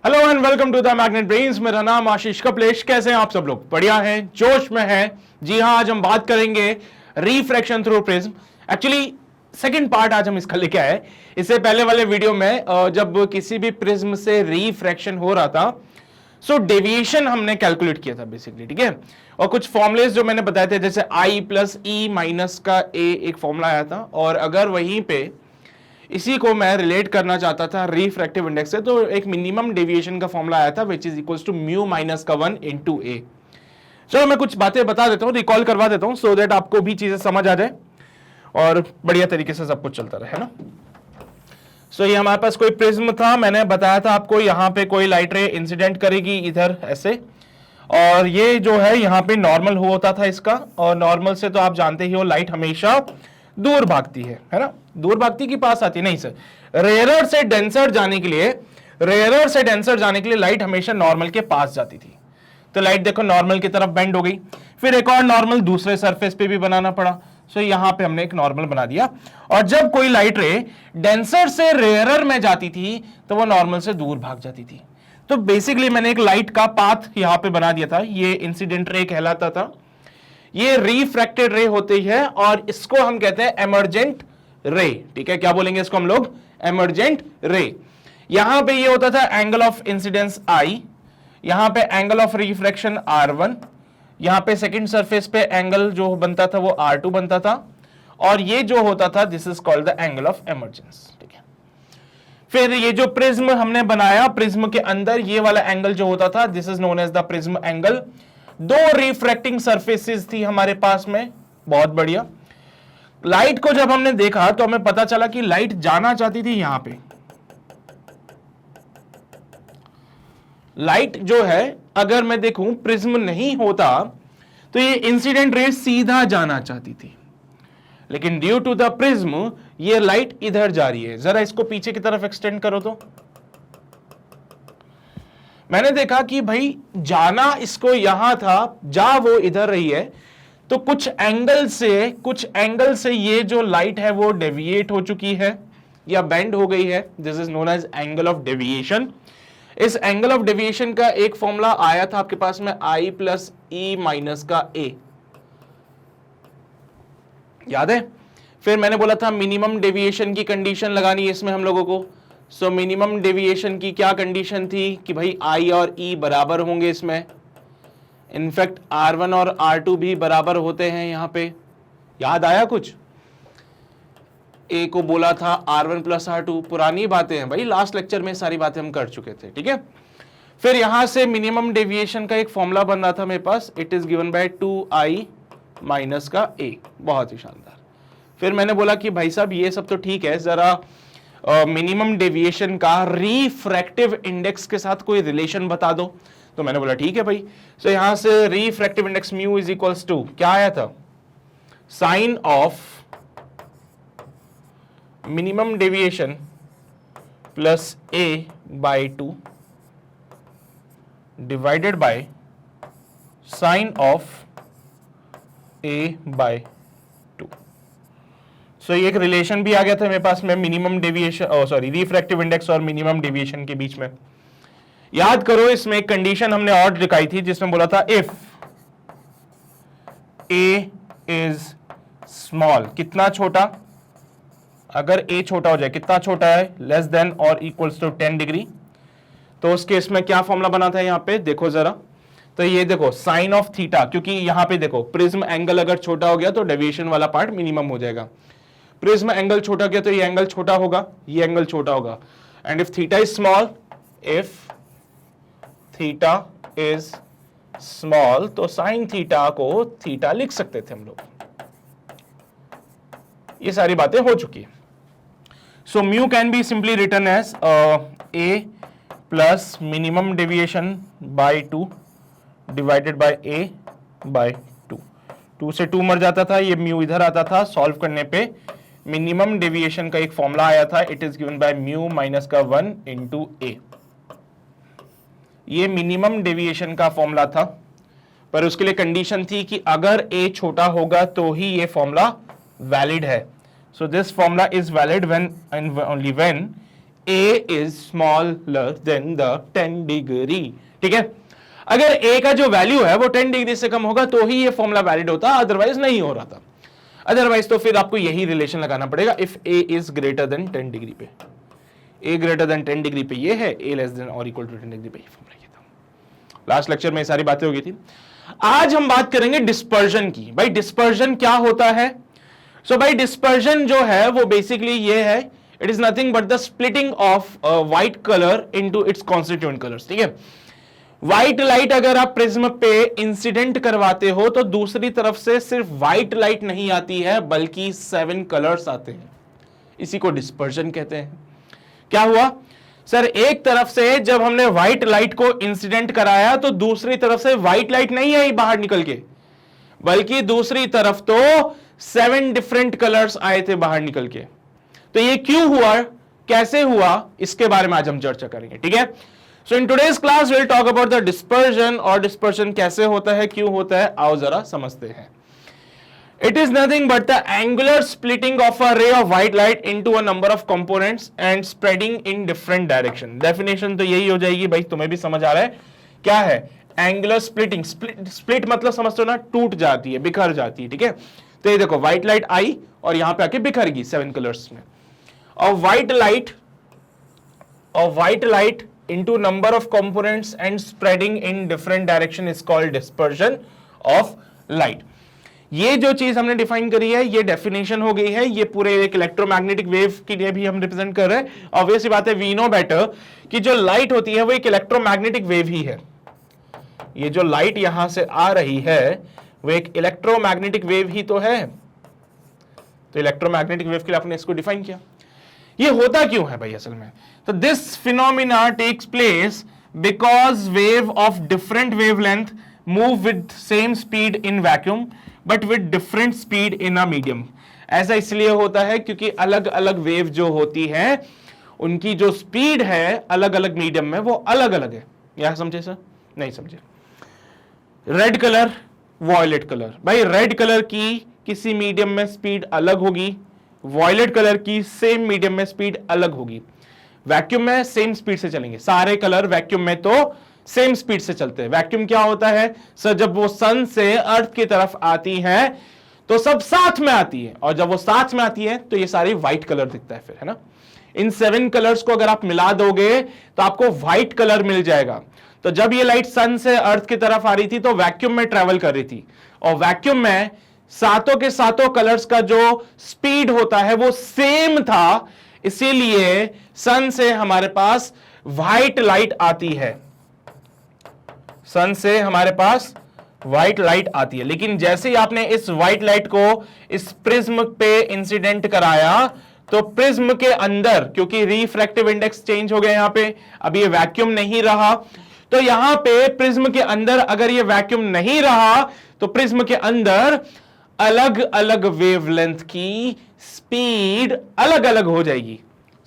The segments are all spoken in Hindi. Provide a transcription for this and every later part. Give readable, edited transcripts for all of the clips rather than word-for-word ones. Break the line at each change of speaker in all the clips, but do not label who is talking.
Hello and welcome to the Magnet Brains. मेरा नाम आशीष कपलेश। कैसे हैं आप सब लोग? बढ़िया हैं, जोश में हैं। जी हाँ, आज हम बात करेंगे refraction through prism. Actually second part आज हम इसका लेके आए। इससे पहले वाले वीडियो में जब किसी भी प्रिज्म से रिफ्रैक्शन हो रहा था सो डेविएशन हमने कैलकुलेट किया था बेसिकली, ठीक है। और कुछ फॉर्मुलेस जो मैंने बताए थे, जैसे आई प्लस ई माइनस का ए एक फॉर्मूला आया था, और अगर वहीं पे इसी को मैं रिलेट करना चाहता था रिफ्रैक्टिव इंडेक्स से, तो एक मिनिमम डेविएशन का फॉर्मूला आया था which is equals to mu minus का 1 इनटू ए। चलो मैं कुछ बातें बता देता हूँ, रिकॉल करवा देता हूँ, सो दैट आपको भी चीजें समझ आ जाए और बढ़िया तरीके से सब कुछ चलता रहे, है ना। सो ये हमारे पास कोई प्रिज्म था, मैंने बताया था आपको यहाँ पे कोई लाइट रे इंसिडेंट करेगी इधर ऐसे, और ये जो है यहाँ पे नॉर्मल होता था इसका, और नॉर्मल से तो आप जानते ही हो लाइट हमेशा दूर भागती है ना। दूर भागती के पास आती नहीं सर, रेयरर से डेंसर जाने के लिए, रेयरर से डेंसर जाने के लिए लाइट हमेशा नॉर्मल के पास जाती थी। तो लाइट देखो नॉर्मल की तरफ बेंड हो गई, फिर एक और नॉर्मल दूसरे सरफेस पे भी बनाना पड़ा। सो यहां पे हमने एक नॉर्मल बना दिया, और जब कोई लाइट रे डेंसर से रेयरर में जाती थी तो वो नॉर्मल से दूर भाग जाती थी। तो बेसिकली मैंने एक लाइट का पाथ यहां पे बना दिया था, ये इंसिडेंट रे कहलाता था। ये रिफ्रैक्टेड रे होती है और इसको हम कहते हैं एमर्जेंट रे, ठीक है। क्या बोलेंगे इसको हम लोग? एमर्जेंट रे। यहां पे ये होता था एंगल ऑफ इंसिडेंस आई, यहां पे एंगल ऑफ रिफ्रैक्शन R1, यहां पे सेकंड सरफेस पे एंगल जो बनता था वो R2 बनता था, और ये जो होता था this is called the angle of emergence, ठीक है। फिर ये जो प्रिज्म हमने बनाया, प्रिज्म के अंदर ये वाला एंगल जो होता था this is known as the prism angle. दो रिफ्रैक्टिंग सरफेसेस थी हमारे पास में, बहुत बढ़िया। लाइट को जब हमने देखा तो हमें पता चला कि लाइट जाना चाहती थी यहां पे। लाइट जो है, अगर मैं देखूं प्रिज्म नहीं होता तो ये इंसिडेंट रे सीधा जाना चाहती थी, लेकिन ड्यू टू द प्रिज्म ये लाइट इधर जा रही है। जरा इसको पीछे की तरफ एक्सटेंड करो तो मैंने देखा कि भाई जाना इसको यहां था, जा वो इधर रही है, तो कुछ एंगल से ये जो लाइट है वो डेविएट हो चुकी है या बेंड हो गई है। This is known as angle of deviation. इस एंगल ऑफ डेविएशन का एक फॉर्मूला आया था आपके पास में, आई प्लस ई माइनस का ए, याद है। फिर मैंने बोला था मिनिमम डेविएशन की कंडीशन लगानी है इसमें हम लोगों को। सो मिनिमम डेविएशन की क्या कंडीशन थी कि भाई आई और ई बराबर होंगे इसमें। इनफैक्ट R1 और R2 भी बराबर होते हैं यहां पे। याद आया कुछ? ए को बोला था R1 प्लस R2, पुरानी बातें हैं भाई, लास्ट लेक्चर में सारी बातें हम कर चुके थे, ठीक है। फिर यहां से मिनिमम डेविएशन का एक फॉर्मूला बन रहा था मेरे पास, it is given by 2i minus का a। बहुत ही शानदार। फिर मैंने बोला कि भाई साहब ये सब तो ठीक है, जरा मिनिमम डेविएशन का रिफ्रैक्टिव इंडेक्स के साथ कोई रिलेशन बता दो। तो मैंने बोला ठीक है भाई। सो यहां से refractive index mu is equals to क्या आया था, sine of minimum deviation plus A by 2 divided by sine of A by 2। So ये एक रिलेशन भी आ गया था मेरे पास में minimum deviation, sorry refractive index और मिनिमम डेविएशन के बीच में। याद करो इसमें एक कंडीशन हमने और दिखाई थी जिसमें बोला था इफ ए इज स्मॉल, कितना छोटा, अगर ए छोटा हो जाए, कितना छोटा है, लेस देन और इक्वल्स टू 10 डिग्री, तो उस केस में क्या फॉर्मूला बना था यहां पे देखो जरा। तो ये देखो साइन ऑफ थीटा, क्योंकि यहां पे देखो प्रिज्म एंगल अगर छोटा हो गया तो डेविएशन वाला पार्ट मिनिमम हो जाएगा। प्रिज्म एंगल छोटा गया तो ये एंगल छोटा होगा, ये एंगल छोटा होगा। And if theta is small, if theta is small, तो साइन थीटा को थीटा लिख सकते थे हम लोग। ये सारी बातें हो चुकी है। So mu can be simply written as A plus minimum deviation by 2 divided by A by 2। 2 से 2 मर जाता था, ये म्यू इधर आता था। सॉल्व करने पे मिनिमम डेविएशन का एक फॉर्मूला आया था, it is given by mu minus का 1 इंटू ए। ये मिनिमम डेविएशन का फॉर्मूला था, पर उसके लिए कंडीशन थी कि अगर ए छोटा होगा तो ही ये फॉर्मूला वैलिड है। So this formula is valid when and only when A is smaller than the 10 degree. ठीक है, अगर ए का जो वैल्यू है वो 10 डिग्री से कम होगा तो ही ये फॉर्मूला वैलिड होता, अदरवाइज नहीं हो रहा था। अदरवाइज तो फिर आपको यही रिलेशन लगाना पड़ेगा, if A is greater then 10 degree पे, ए ग्रेटर देन 10 डिग्री पे ये है, ए लेस देन और इक्वल टू 10 डिग्री पे ये फॉर्मूला ये था। लास्ट लेक्चर में सारी बातें हो गई थी। आज हम बात करेंगे डिस्पर्जन की। भाई डिस्पर्जन क्या होता है? सो भाई डिस्पर्जन जो है वो बेसिकली ये है, it is nothing but the splitting of white colour into its constituent colours. ठीक है, व्हाइट लाइट अगर आप प्रिज्म पे इंसिडेंट करवाते हो तो दूसरी तरफ से सिर्फ व्हाइट लाइट नहीं आती है बल्कि 7 कलर्स आते हैं, इसी को डिस्पर्जन कहते हैं। क्या हुआ सर, एक तरफ से जब हमने व्हाइट लाइट को इंसिडेंट कराया तो दूसरी तरफ से व्हाइट लाइट नहीं आई बाहर निकल के, बल्कि दूसरी तरफ तो 7 डिफरेंट कलर्स आए थे बाहर निकल के। तो ये क्यों हुआ, कैसे हुआ, इसके बारे में आज हम चर्चा करेंगे। ठीक है, so in today's class will talk about the dispersion, और डिस्पर्जन कैसे होता है, क्यों होता है, आओ जरा समझते हैं। It is nothing but the angular splitting of a ray of white light into a number of components and spreading in different direction. Definition तो यही हो जाएगी भाई, तुम्हें भी समझ आ रहा है क्या है एंगुलर स्प्लिटिंग। स्प्लिट मतलब समझते हो ना, टूट जाती है, बिखर जाती है। ठीक है, तो ये देखो व्हाइट लाइट आई और यहां पे आके बिखर गई 7 कलर्स में, और white light into number of components and spreading in different direction is called dispersion of light। ये जो चीज हमने डिफाइन करी है ये डेफिनेशन हो गई है, ये पूरे एक इलेक्ट्रोमैग्नेटिक वेव के लिए भी हम रिप्रेजेंट कर रहे हैं। ऑब्वियस बात है, वी नो बेटर कि जो लाइट होती है वो एक इलेक्ट्रोमैग्नेटिक वेव ही है। ये जो लाइट यहां से आ रही है वो एक इलेक्ट्रोमैग्नेटिक वेव ही तो है। तो इलेक्ट्रोमैग्नेटिक वेव के लिए आपने इसको डिफाइन किया। ये होता क्यों है भाई असल में? तो this phenomena takes place because wave of different wavelength move with same speed in vacuum but with different speed in a medium. ऐसा इसलिए होता है क्योंकि अलग अलग वेव जो होती है उनकी जो स्पीड है अलग अलग मीडियम में वो अलग अलग है। यह समझे सर? नहीं समझे? रेड कलर, वॉयलेट कलर, भाई रेड कलर की किसी मीडियम में स्पीड अलग होगी, वॉयलेट कलर की सेम मीडियम में स्पीड अलग होगी। वैक्यूम में सेम स्पीड से चलेंगे सारे कलर, वैक्यूम में तो सेम स्पीड से चलते हैं। वैक्यूम क्या होता है सर? जब वो सन से अर्थ की तरफ आती है तो सब साथ में आती है, और जब वो साथ में आती है तो ये सारी व्हाइट कलर दिखता है फिर, है ना। इन 7 कलर्स को अगर आप मिला दोगे तो आपको व्हाइट कलर मिल जाएगा। तो जब ये लाइट सन से अर्थ की तरफ आ रही थी तो वैक्यूम में ट्रेवल कर रही थी, और वैक्यूम में सातों के सातों कलर्स का जो स्पीड होता है वो सेम था, इसीलिए सन से हमारे पास व्हाइट लाइट आती है। सन से हमारे पास व्हाइट लाइट आती है, लेकिन जैसे ही आपने इस व्हाइट लाइट को इस प्रिज्म पे इंसिडेंट कराया तो प्रिज्म के अंदर, क्योंकि रिफ्रैक्टिव इंडेक्स चेंज हो गया यहां पे, अब ये वैक्यूम नहीं रहा, तो यहां पे प्रिज्म के अंदर अगर ये वैक्यूम नहीं रहा तो प्रिज्म के अंदर अलग अलग वेवलेंथ की स्पीड अलग अलग हो जाएगी।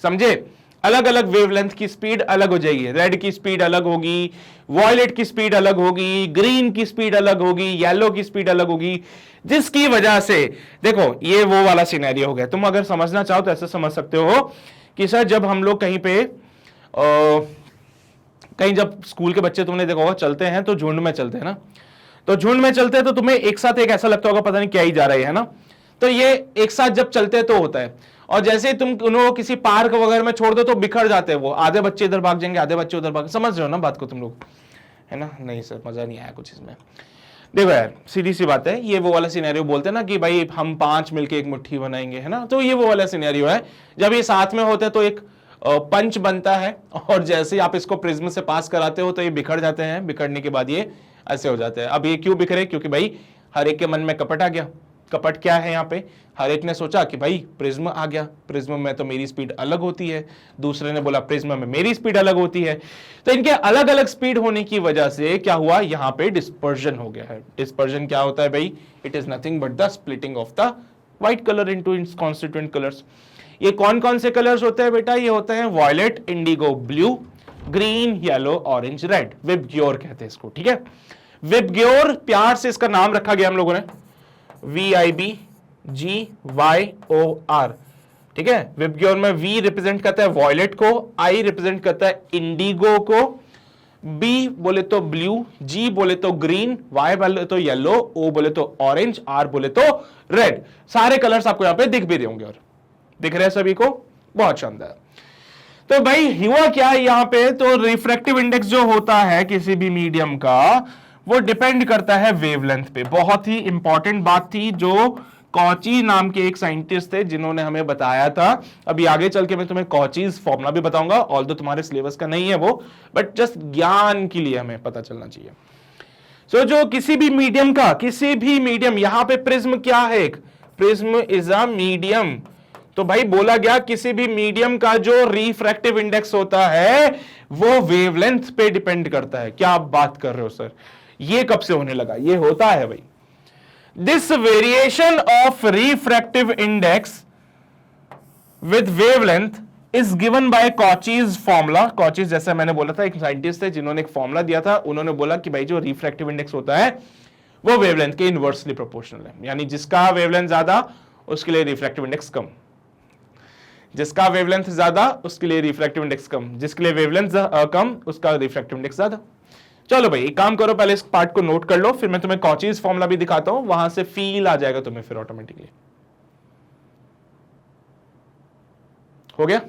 समझे? अलग अलग वेवलेंथ की स्पीड अलग हो जाएगी। रेड की स्पीड अलग होगी, वॉयलेट की स्पीड अलग होगी, ग्रीन की स्पीड अलग होगी, येलो की स्पीड अलग होगी, जिसकी वजह से देखो ये वो वाला सिनेरियो हो गया। तुम अगर समझना चाहो तो ऐसे समझ सकते हो कि सर जब हम लोग कहीं पे कहीं जब स्कूल के बच्चे तुमने देखा होगा चलते हैं तो झुंड में चलते हैं ना, तो झुंड में चलते हैं तो तुम्हें एक साथ एक ऐसा लगता होगा पता नहीं क्या ही जा रही है ना। तो ये एक साथ जब चलते हैं तो होता है, और जैसे ही तुम उन्होंने किसी पार्क वगैरह में छोड़ दो तो बिखर जाते हैं वो, आधे बच्चे इधर भाग जाएंगे, आधे बच्चे उधर भाग, समझ रहे हो ना बात को तुम लोग, है ना। नहीं सर मजा नहीं आया कुछ इसमें। देखो यार सीधी सी बात है, ये वो वाला सिनेरियो बोलते हैं ना कि भाई हम 5 मिलके एक मुट्ठी बनाएंगे, है ना। तो ये वो वाला सिनेरियो है, जब ये साथ में होते हैं तो एक पंच बनता है, और जैसे ही आप इसको प्रिज्म से पास कराते हो तो ये बिखर जाते हैं, बिखरने के बाद ये ऐसे हो जाते हैं। अब ये क्यों बिखरे? क्योंकि भाई हर एक के मन में कपट आ गया। कपट क्या है यहाँ पे? हर एक ने सोचा कि भाई प्रिज्म आ गया, प्रिज्म में तो मेरी स्पीड अलग होती है, दूसरे ने बोला प्रिज्म में मेरी स्पीड अलग होती है। तो इनके अलग अलग स्पीड होने की वजह से क्या हुआ, यहाँ पे डिस्पर्जन हो गया है। डिस्पर्जन क्या होता है भाई? It is nothing but the splitting of the white colour into its constituent colours. ये कौन कौन से कलर्स होते हैं बेटा? ये होते हैं violet, indigo blue, green, yellow, orange, red. VIBGYOR कहते हैं इसको, ठीक है। विबग्योर प्यार से इसका नाम रखा गया हम लोगों ने, VIBGYOR, ठीक है, विबग्योर में V रिप्रेजेंट करता है वॉयलेट को, I रिप्रेजेंट करता है इंडिगो को, B बोले तो ब्लू, G बोले तो ग्रीन, Y बोले तो येलो, O बोले तो ऑरेंज, R बोले तो रेड। सारे कलर्स आपको यहां पे दिख भी रहे होंगे, और दिख रहे हैं सभी को, बहुत शानदार। तो भाई हुआ क्या है यहां पे, तो रिफ्रैक्टिव इंडेक्स जो होता है किसी भी मीडियम का, वो डिपेंड करता है वेवलेंथ पे। बहुत ही इंपॉर्टेंट बात थी जो कॉची नाम के एक साइंटिस्ट थे जिन्होंने हमें बताया था। अभी आगे चल के मैं तुम्हें कॉचीज फॉर्मूला भी बताऊंगा, ऑल्दो तुम्हारे सिलेबस का नहीं है वो, बट जस्ट ज्ञान के लिए हमें पता चलना चाहिए। सो जो किसी भी मीडियम का, किसी भी मीडियम, यहां पे प्रिज्म क्या है, एक प्रिज्म इज अ मीडियम। तो भाई बोला गया किसी भी मीडियम का जो रिफ्रैक्टिव इंडेक्स होता है वो वेवलेंथ पे डिपेंड करता है। क्या आप बात कर रहे हो सर, ये कब से होने लगा? ये होता है भाई। This variation of refractive index with wavelength is given bye Cauchy's formula. Cauchy's जैसे मैंने बोला था एक साइंटिस्ट थे जिन्होंने एक फॉर्मूला दिया था, उन्होंने बोला कि भाई जो रिफ्रैक्टिव इंडेक्स होता है वो वेवलेंथ के इनवर्सली प्रोपोर्शनल है, यानी जिसका वेवलेंथ ज्यादा उसके लिए रिफ्रैक्टिव इंडेक्स कम, जिसका वेवलेंथ ज्यादा उसके लिए रिफ्रैक्टिव इंडेक्स कम, जिसके लिए वेवलेंथ कम उसका रिफ्रैक्टिव इंडेक्स ज्यादा। चलो भाई एक काम करो, पहले इस पार्ट को नोट कर लो, फिर मैं तुम्हें कॉचीज फॉर्मूला भी दिखाता हूं, वहां से फील आ जाएगा तुम्हें फिर ऑटोमेटिकली। हो गया?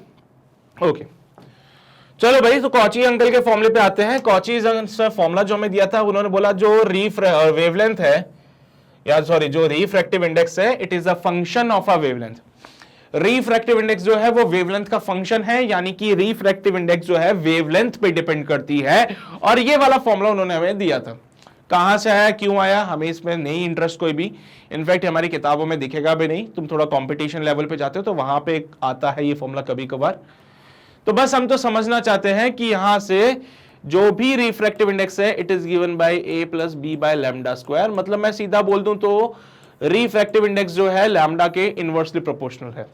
ओके चलो भाई, तो कॉची अंकल के फॉर्मूले पे आते हैं। कॉची फॉर्मूला जो हमें दिया था, उन्होंने बोला जो वेवलेंथ है, या सॉरी जो रिफ्रैक्टिव इंडेक्स है, it is a function of a wavelength. Refractive index जो है वो वेवलेंथ का फंक्शन है, यानी कि रिफ्रैक्टिव इंडेक्स जो है वेवलेंथ पे डिपेंड करती है। और ये वाला फॉर्मूला उन्होंने हमें दिया था। कहां से आया, क्यों आया, हमें इसमें नहीं इंटरेस्ट कोई भी, इनफैक्ट हमारी किताबों में दिखेगा भी नहीं। तुम थोड़ा कंपटीशन लेवल पे जाते हो तो वहां पे आता है ये फॉर्मूला कभी कभार। तो बस हम तो समझना चाहते हैं कि यहां से जो भी रिफ्रैक्टिव इंडेक्स है it is given by a plus B by lambda square. मतलब मैं सीधा बोल दूं तो रिफ्रैक्टिव इंडेक्स जो है लैम्डा के इनवर्सली प्रोपोर्शनल है।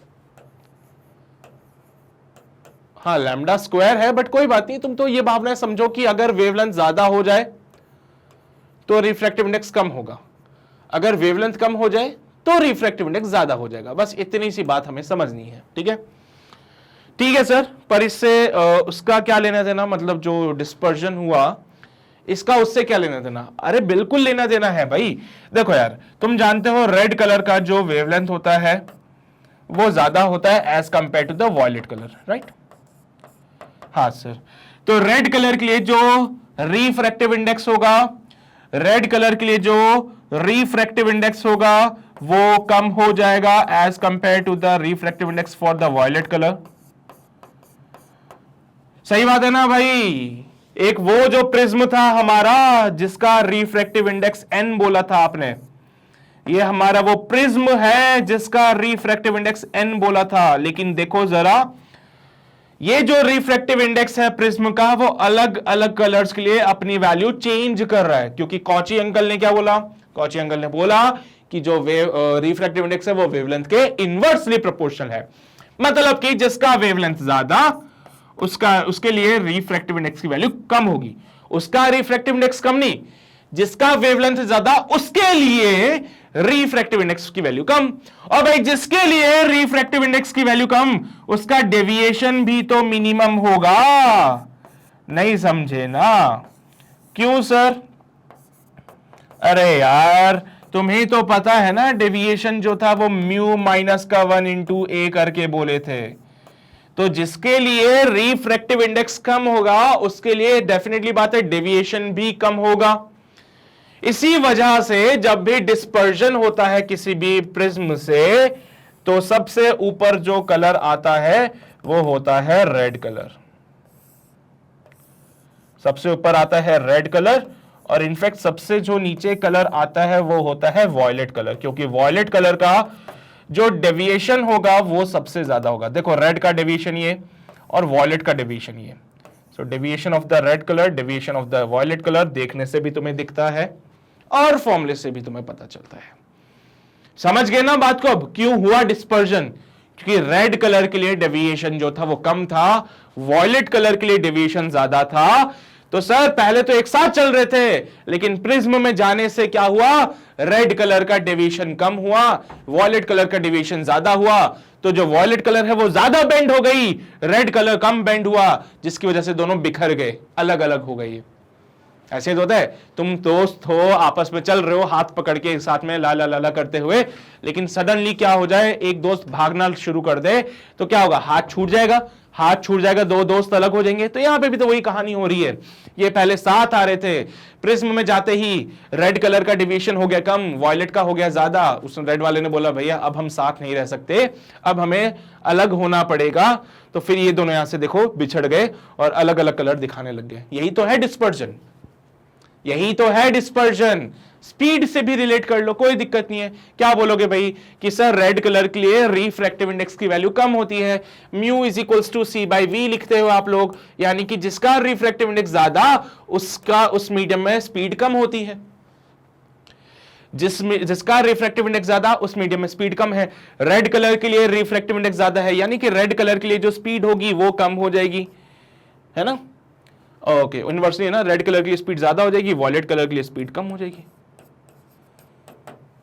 हाँ लैम्डा स्क्वायर है, बट कोई बात नहीं, तुम तो ये भावना समझो कि अगर वेवलेंथ ज्यादा हो जाए तो रिफ्रैक्टिव इंडेक्स कम होगा, अगर वेवलेंथ कम हो जाए तो रिफ्रैक्टिव इंडेक्स ज्यादा हो जाएगा। बस इतनी सी बात हमें समझनी है, ठीक है? ठीक है सर, पर इससे उसका क्या लेना देना, मतलब जो डिस्पर्जन हुआ इसका उससे क्या लेना देना? अरे बिल्कुल लेना देना है भाई। देखो यार, तुम जानते हो रेड कलर का जो वेवलेंथ होता है वो ज्यादा होता है as compare to the violet colour, right? हाँ सर, तो रेड कलर के लिए जो रिफ्रैक्टिव इंडेक्स होगा, रेड कलर के लिए जो रिफ्रैक्टिव इंडेक्स होगा वो कम हो जाएगा as compare to the refractive index for the violet colour. सही बात है ना भाई? एक वो जो प्रिज्म था हमारा जिसका रिफ्रैक्टिव इंडेक्स n बोला था आपने, ये हमारा वो प्रिज्म है जिसका रिफ्रैक्टिव इंडेक्स n बोला था। लेकिन देखो जरा, ये जो रिफ्रैक्टिव इंडेक्स है प्रिज्म का वो अलग अलग कलर्स के लिए अपनी वैल्यू चेंज कर रहा है, क्योंकि कॉची अंकल ने क्या बोला? कॉची अंकल ने बोला कि जो रिफ्रैक्टिव इंडेक्स है वो वेवलेंथ के इनवर्सली प्रोपोर्शनल है। मतलब कि जिसका वेवलेंथ ज्यादा उसके लिए रिफ्रैक्टिव इंडेक्स की वैल्यू कम होगी, उसका रिफ्रैक्टिव इंडेक्स कम नहीं, जिसका वेवलेंथ ज्यादा उसके लिए रिफ्रैक्टिव इंडेक्स की वैल्यू कम। और भाई जिसके लिए रिफ्रैक्टिव इंडेक्स की वैल्यू कम उसका डेविएशन भी तो मिनिमम होगा। नहीं समझे ना? क्यों सर? अरे यार तुम्हें तो पता है ना, डेविएशन जो था वो म्यू माइनस का 1 इंटू ए करके बोले थे। तो जिसके लिए रिफ्रैक्टिव इंडेक्स कम होगा उसके लिए डेफिनेटली बात है डेविएशन भी कम होगा। इसी वजह से जब भी डिस्पर्जन होता है किसी भी प्रिज्म से तो सबसे ऊपर जो कलर आता है वो होता है रेड कलर, सबसे ऊपर आता है रेड कलर। और इनफैक्ट सबसे जो नीचे कलर आता है वो होता है वॉयलेट कलर, क्योंकि वॉयलेट कलर का जो डेविएशन होगा वो सबसे ज्यादा होगा। देखो रेड का डेविएशन ये और वॉयलेट का डेविएशन ये। So deviation of the red colour, deviation of the violet colour देखने से भी तुम्हें दिखता है और फॉर्मूले से भी तुम्हें पता चलता है। समझ गए ना बात को? अब क्यों हुआ डिस्पर्जन? क्योंकि रेड कलर के लिए डेविएशन जो था वो कम था, वॉयलेट कलर के लिए डेविएशन ज्यादा था। तो सर पहले तो एक साथ चल रहे थे, लेकिन प्रिज्म में जाने से क्या हुआ, रेड कलर का डेविएशन कम हुआ, वॉयलेट कलर का डेविएशन ज्यादा हुआ। तो जो वॉयलेट कलर है वो ज्यादा बेंड हो गई, रेड कलर कम बेंड हुआ, जिसकी वजह से दोनों बिखर गए, अलग अलग हो गई। ऐसे तो होता है, तुम दोस्त हो, आपस में चल रहे हो हाथ पकड़ के एक साथ में ला ला ला ला करते हुए, लेकिन सडनली क्या हो जाए, एक दोस्त भागना शुरू कर दे तो क्या होगा, हाथ छूट जाएगा, हाथ छूट जाएगा, दो दोस्त अलग हो जाएंगे। तो यहां पे भी तो वही कहानी हो रही है, ये पहले साथ आ रहे थे, प्रिज्म में जाते ही रेड कलर का डिवीजन हो गया कम, वॉयलेट का हो गया ज्यादा। उस रेड वाले ने बोला भैया अब हम साथ नहीं रह सकते, अब हमें अलग होना पड़ेगा। तो फिर ये दोनों यहां से देखो बिछड़ गए और अलग अलग कलर दिखाने लग गए। यही तो है डिस्पर्जन, यही तो है डिस्पर्जन। स्पीड से भी रिलेट कर लो, कोई दिक्कत नहीं है। क्या बोलोगे भाई कि सर रेड कलर के लिए रिफ्रैक्टिव इंडेक्स की वैल्यू कम होती है, mu is equals to C by V लिखते हो आप लोग, यानी कि जिसका रिफ्रैक्टिव इंडेक्स ज्यादा उसका उस मीडियम में स्पीड कम होती है, जिसका रिफ्रैक्टिव इंडेक्स ज्यादा उस मीडियम में स्पीड कम है। रेड कलर के लिए रिफ्रैक्टिव इंडेक्स ज्यादा है, यानी कि रेड कलर के लिए जो स्पीड होगी वो कम हो जाएगी, है ना। ओके, इनवर्सली है ना, रेड कलर के लिए स्पीड ज्यादा हो जाएगी, वॉयलेट कलर के लिए स्पीड कम हो जाएगी।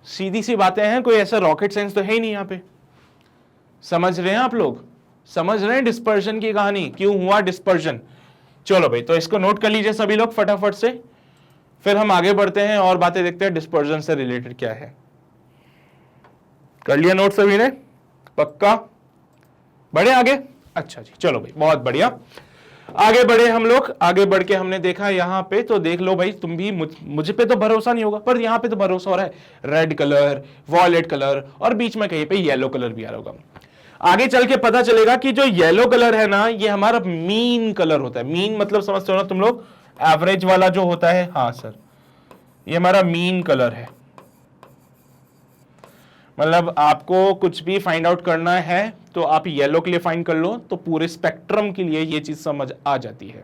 सीधी सी बातें हैं, कोई ऐसा रॉकेट साइंस तो है ही नहीं यहां पे। समझ रहे हैं आप लोग, समझ रहे हैं डिस्पर्जन की कहानी, क्यों हुआ डिस्पर्जन। चलो भाई, तो इसको नोट कर लीजिए सभी लोग फटाफट से, फिर हम आगे बढ़ते हैं और बातें देखते हैं डिस्पर्जन से रिलेटेड क्या है। कर लिया नोट सभी ने, पक्का, बढ़े आगे। अच्छा जी, चलो भाई, बहुत बढ़िया, आगे बढ़े हम लोग। आगे बढ़ के हमने देखा यहां पे, तो देख लो भाई, तुम भी मुझे पे तो भरोसा नहीं होगा, पर यहां पे तो भरोसा हो रहा है। रेड कलर, वॉयलेट कलर और बीच में कहीं पे येलो कलर भी आ रहा होगा। आगे चल के पता चलेगा कि जो येलो कलर है ना, ये हमारा मीन कलर होता है। मीन मतलब समझते हो ना तुम लोग, एवरेज वाला जो होता है। हाँ सर, ये हमारा मीन कलर है। मतलब आपको कुछ भी फाइंड आउट करना है तो आप येलो के लिए फाइंड कर लो, तो पूरे स्पेक्ट्रम के लिए ये चीज समझ आ जाती है।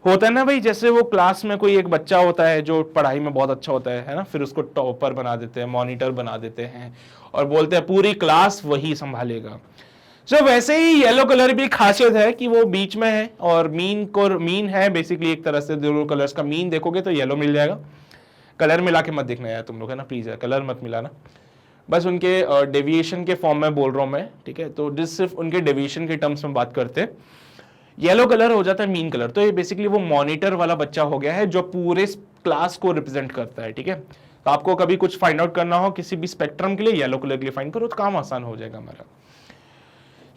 होता है ना भाई, जैसे वो क्लास में कोई एक बच्चा होता है जो पढ़ाई में बहुत अच्छा होता है ना, फिर उसको टॉपर बना देते हैं, मॉनिटर बना देते हैं और बोलते हैं पूरी क्लास वही संभालेगा। सो वैसे ही येलो कलर भी खासियत है कि वो बीच में है और मीन है बेसिकली, एक तरह से दोनों कलर्स का मीन देखोगे तो येलो मिल जाएगा। कलर मिला के मत देखना यार तुम लोग, है ना, प्लीज यार, कलर मत मिलाना, बस उनके डेविएशन के फॉर्म में बोल रहा हूं मैं, ठीक है। तो जिस सिर्फ उनके डेविएशन के टर्म्स में बात करते हैं, येलो कलर हो जाता है मीन कलर। तो ये बेसिकली वो मॉनिटर वाला बच्चा हो गया है जो पूरे क्लास को रिप्रेजेंट करता है, ठीक है। तो आपको कभी कुछ फाइंड आउट करना हो किसी भी स्पेक्ट्रम के लिए, येलो कलर के लिए फाइंड करो तो काम आसान हो जाएगा हमारा।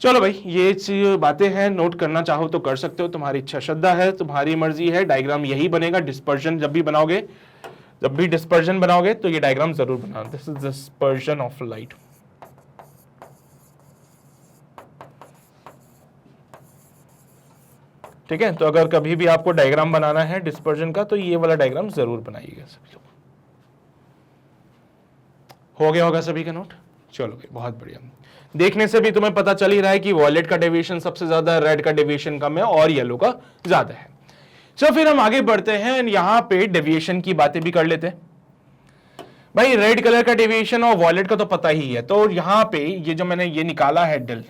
चलो भाई, ये बातें हैं, नोट करना चाहो तो कर सकते हो, तुम्हारी इच्छा श्रद्धा है, तुम्हारी मर्जी है। डायग्राम यही बनेगा, डिस्पर्जन जब भी बनाओगे, जब भी डिस्पर्जन बनाओगे तो ये डायग्राम जरूर बनाना। This is dispersion of light. ठीक है, तो अगर कभी भी आपको डायग्राम बनाना है डिस्पर्जन का तो ये वाला डायग्राम जरूर बनाइएगा सभी लोग। हो गया होगा सभी का नोट। चलो भाई, बहुत बढ़िया। देखने से भी तुम्हें पता चल ही रहा है कि वॉयलेट का डेविएशन सबसे ज्यादा, रेड का डेविएशन कम है और येलो का ज्यादा है। चलो फिर हम आगे बढ़ते हैं, यहां पे डेविएशन की बातें भी कर लेते हैं। भाई रेड कलर का डेविएशन और वॉयलेट का तो पता ही है, तो यहां पे ये जो मैंने ये निकाला है डेल,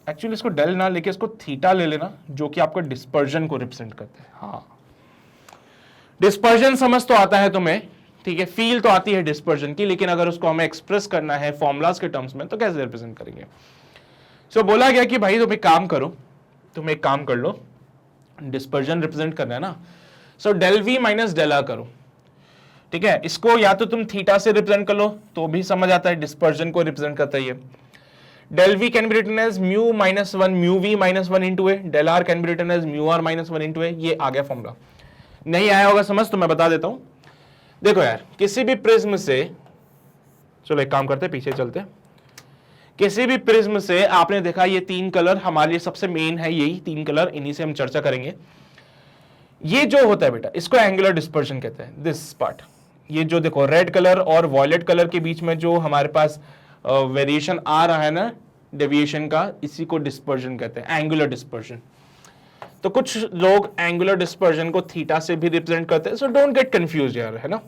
एक्चुअली इसको डेल ना लेके इसको थीटा ले लेना, जो कि आपका डिस्पर्जन को रिप्रेजेंट करता है। हाँ, डिस्पर्जन समझ तो आता है तुम्हें, ठीक है, फील तो आती है डिस्पर्जन की, लेकिन अगर उसको हमें एक्सप्रेस करना है फॉर्मूलाज के टर्म्स में तो कैसे रिप्रेजेंट करेंगे। सो बोला गया कि भाई तुम एक काम करो, तुम एक काम कर लो, डिस्पर्जन रिप्रेजेंट करना है ना, so del V minus del R करो, ठीक है। इसको या तो तुम थीटा से रिप्रेजेंट कर लो तो भी समझ आता है, डिस्पर्जन को रिप्रेजेंट करता है ये। Del V can be written as mu minus one, mu V minus one into A, del R can be written as mu R minus one into A. ये आ गया फॉर्मूला। नहीं आया होगा समझ तो मैं बता देता हूं। देखो यार, किसी भी प्रिज्म से, चलो एक काम करते, पीछे चलते, किसी भी प्रिज्म से आपने देखा ये तीन कलर हमारे लिए सबसे मेन है, यही तीन कलर, इन्हीं से हम चर्चा करेंगे। ये जो होता है बेटा, इसको एंगुलर डिस्पर्जन कहते हैं, दिस पार्ट। ये जो देखो रेड कलर और वॉयलेट कलर के बीच में जो हमारे पास वेरिएशन आ रहा है ना डेविएशन का, इसी को डिस्पर्जन कहते हैं, एंगुलर डिस्पर्जन। तो कुछ लोग एंगुलर डिस्पर्जन को थीटा से भी रिप्रेजेंट करते हैं, सो डोंट गेट कंफ्यूज यार, है ना,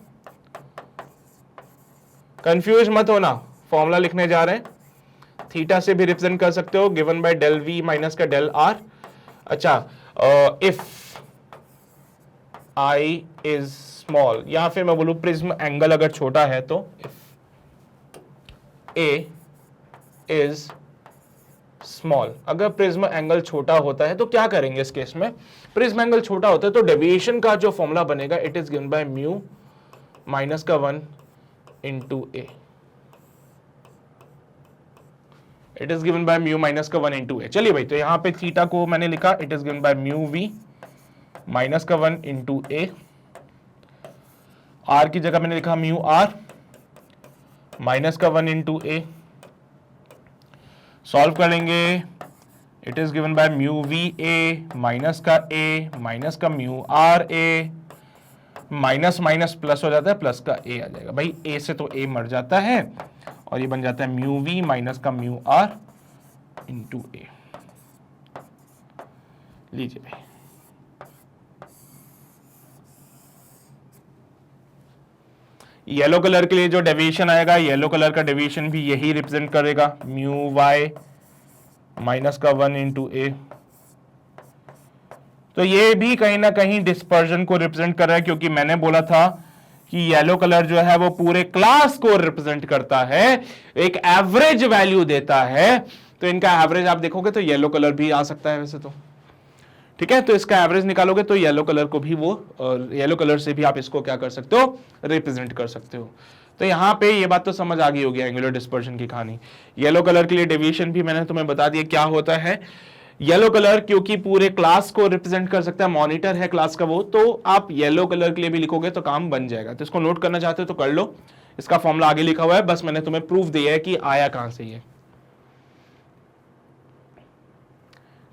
कंफ्यूज मत होना। फॉर्मूला लिखने जा रहे हैं, थीटा से भी रिप्रेजेंट कर सकते हो, given by del V minus का डेल आर। अच्छा, इफ I is small, या फिर मैं बोलूं प्रिज्म एंगल अगर छोटा है तो if A is स्मॉल, अगर प्रिज्म एंगल छोटा होता है तो क्या करेंगे इस केस में? प्रिज्म एंगल छोटा होता है तो डेविएशन का जो फॉर्मूला बनेगा it is given by mu minus का 1 into A, it is given by mu minus का 1 इंटू ए। चलिए भाई, तो यहां पे थीटा को मैंने लिखा it is given by mu V minus का 1 इंटू ए, आर की जगह मैंने लिखा म्यू आर माइनस का 1 इंटू ए। सॉल्व करेंगे, it is given by mu V A minus का ए माइनस का mu R A, minus minus plus हो जाता है, प्लस का ए आ जाएगा। भाई ए से तो ए मर जाता है और ये बन जाता है म्यू वी माइनस का म्यू आर इंटू ए। लीजिए भाई, येलो कलर के लिए जो डेविएशन आएगा, येलो कलर का डेविएशन भी यही रिप्रेजेंट करेगा, म्यू वाई माइनस का 1 इंटू ए। तो ये भी कहीं ना कहीं डिस्पर्जन को रिप्रेजेंट कर रहा है, क्योंकि मैंने बोला था कि येलो कलर जो है वो पूरे क्लास को रिप्रेजेंट करता है, एक एवरेज वैल्यू देता है। तो इनका एवरेज आप देखोगे तो येलो कलर भी आ सकता है वैसे तो, ठीक है। तो इसका एवरेज निकालोगे तो येलो कलर को भी वो, येलो कलर से भी आप इसको क्या कर सकते हो, रिप्रेजेंट कर सकते हो। तो यहां पे ये बात तो समझ आ गई होगी एंगुलर डिस्पर्शन की कहानी। येलो कलर के लिए डेविएशन भी मैंने तुम्हें बता दिया क्या होता है। येलो कलर क्योंकि पूरे क्लास को रिप्रेजेंट कर सकता है, मॉनिटर है क्लास का वो, तो आप येलो कलर के लिए भी लिखोगे तो काम बन जाएगा। तो इसको नोट करना चाहते हो तो कर लो, इसका फॉर्मूला आगे लिखा हुआ है, बस मैंने तुम्हें प्रूफ दिया है कि आया कहां से ये।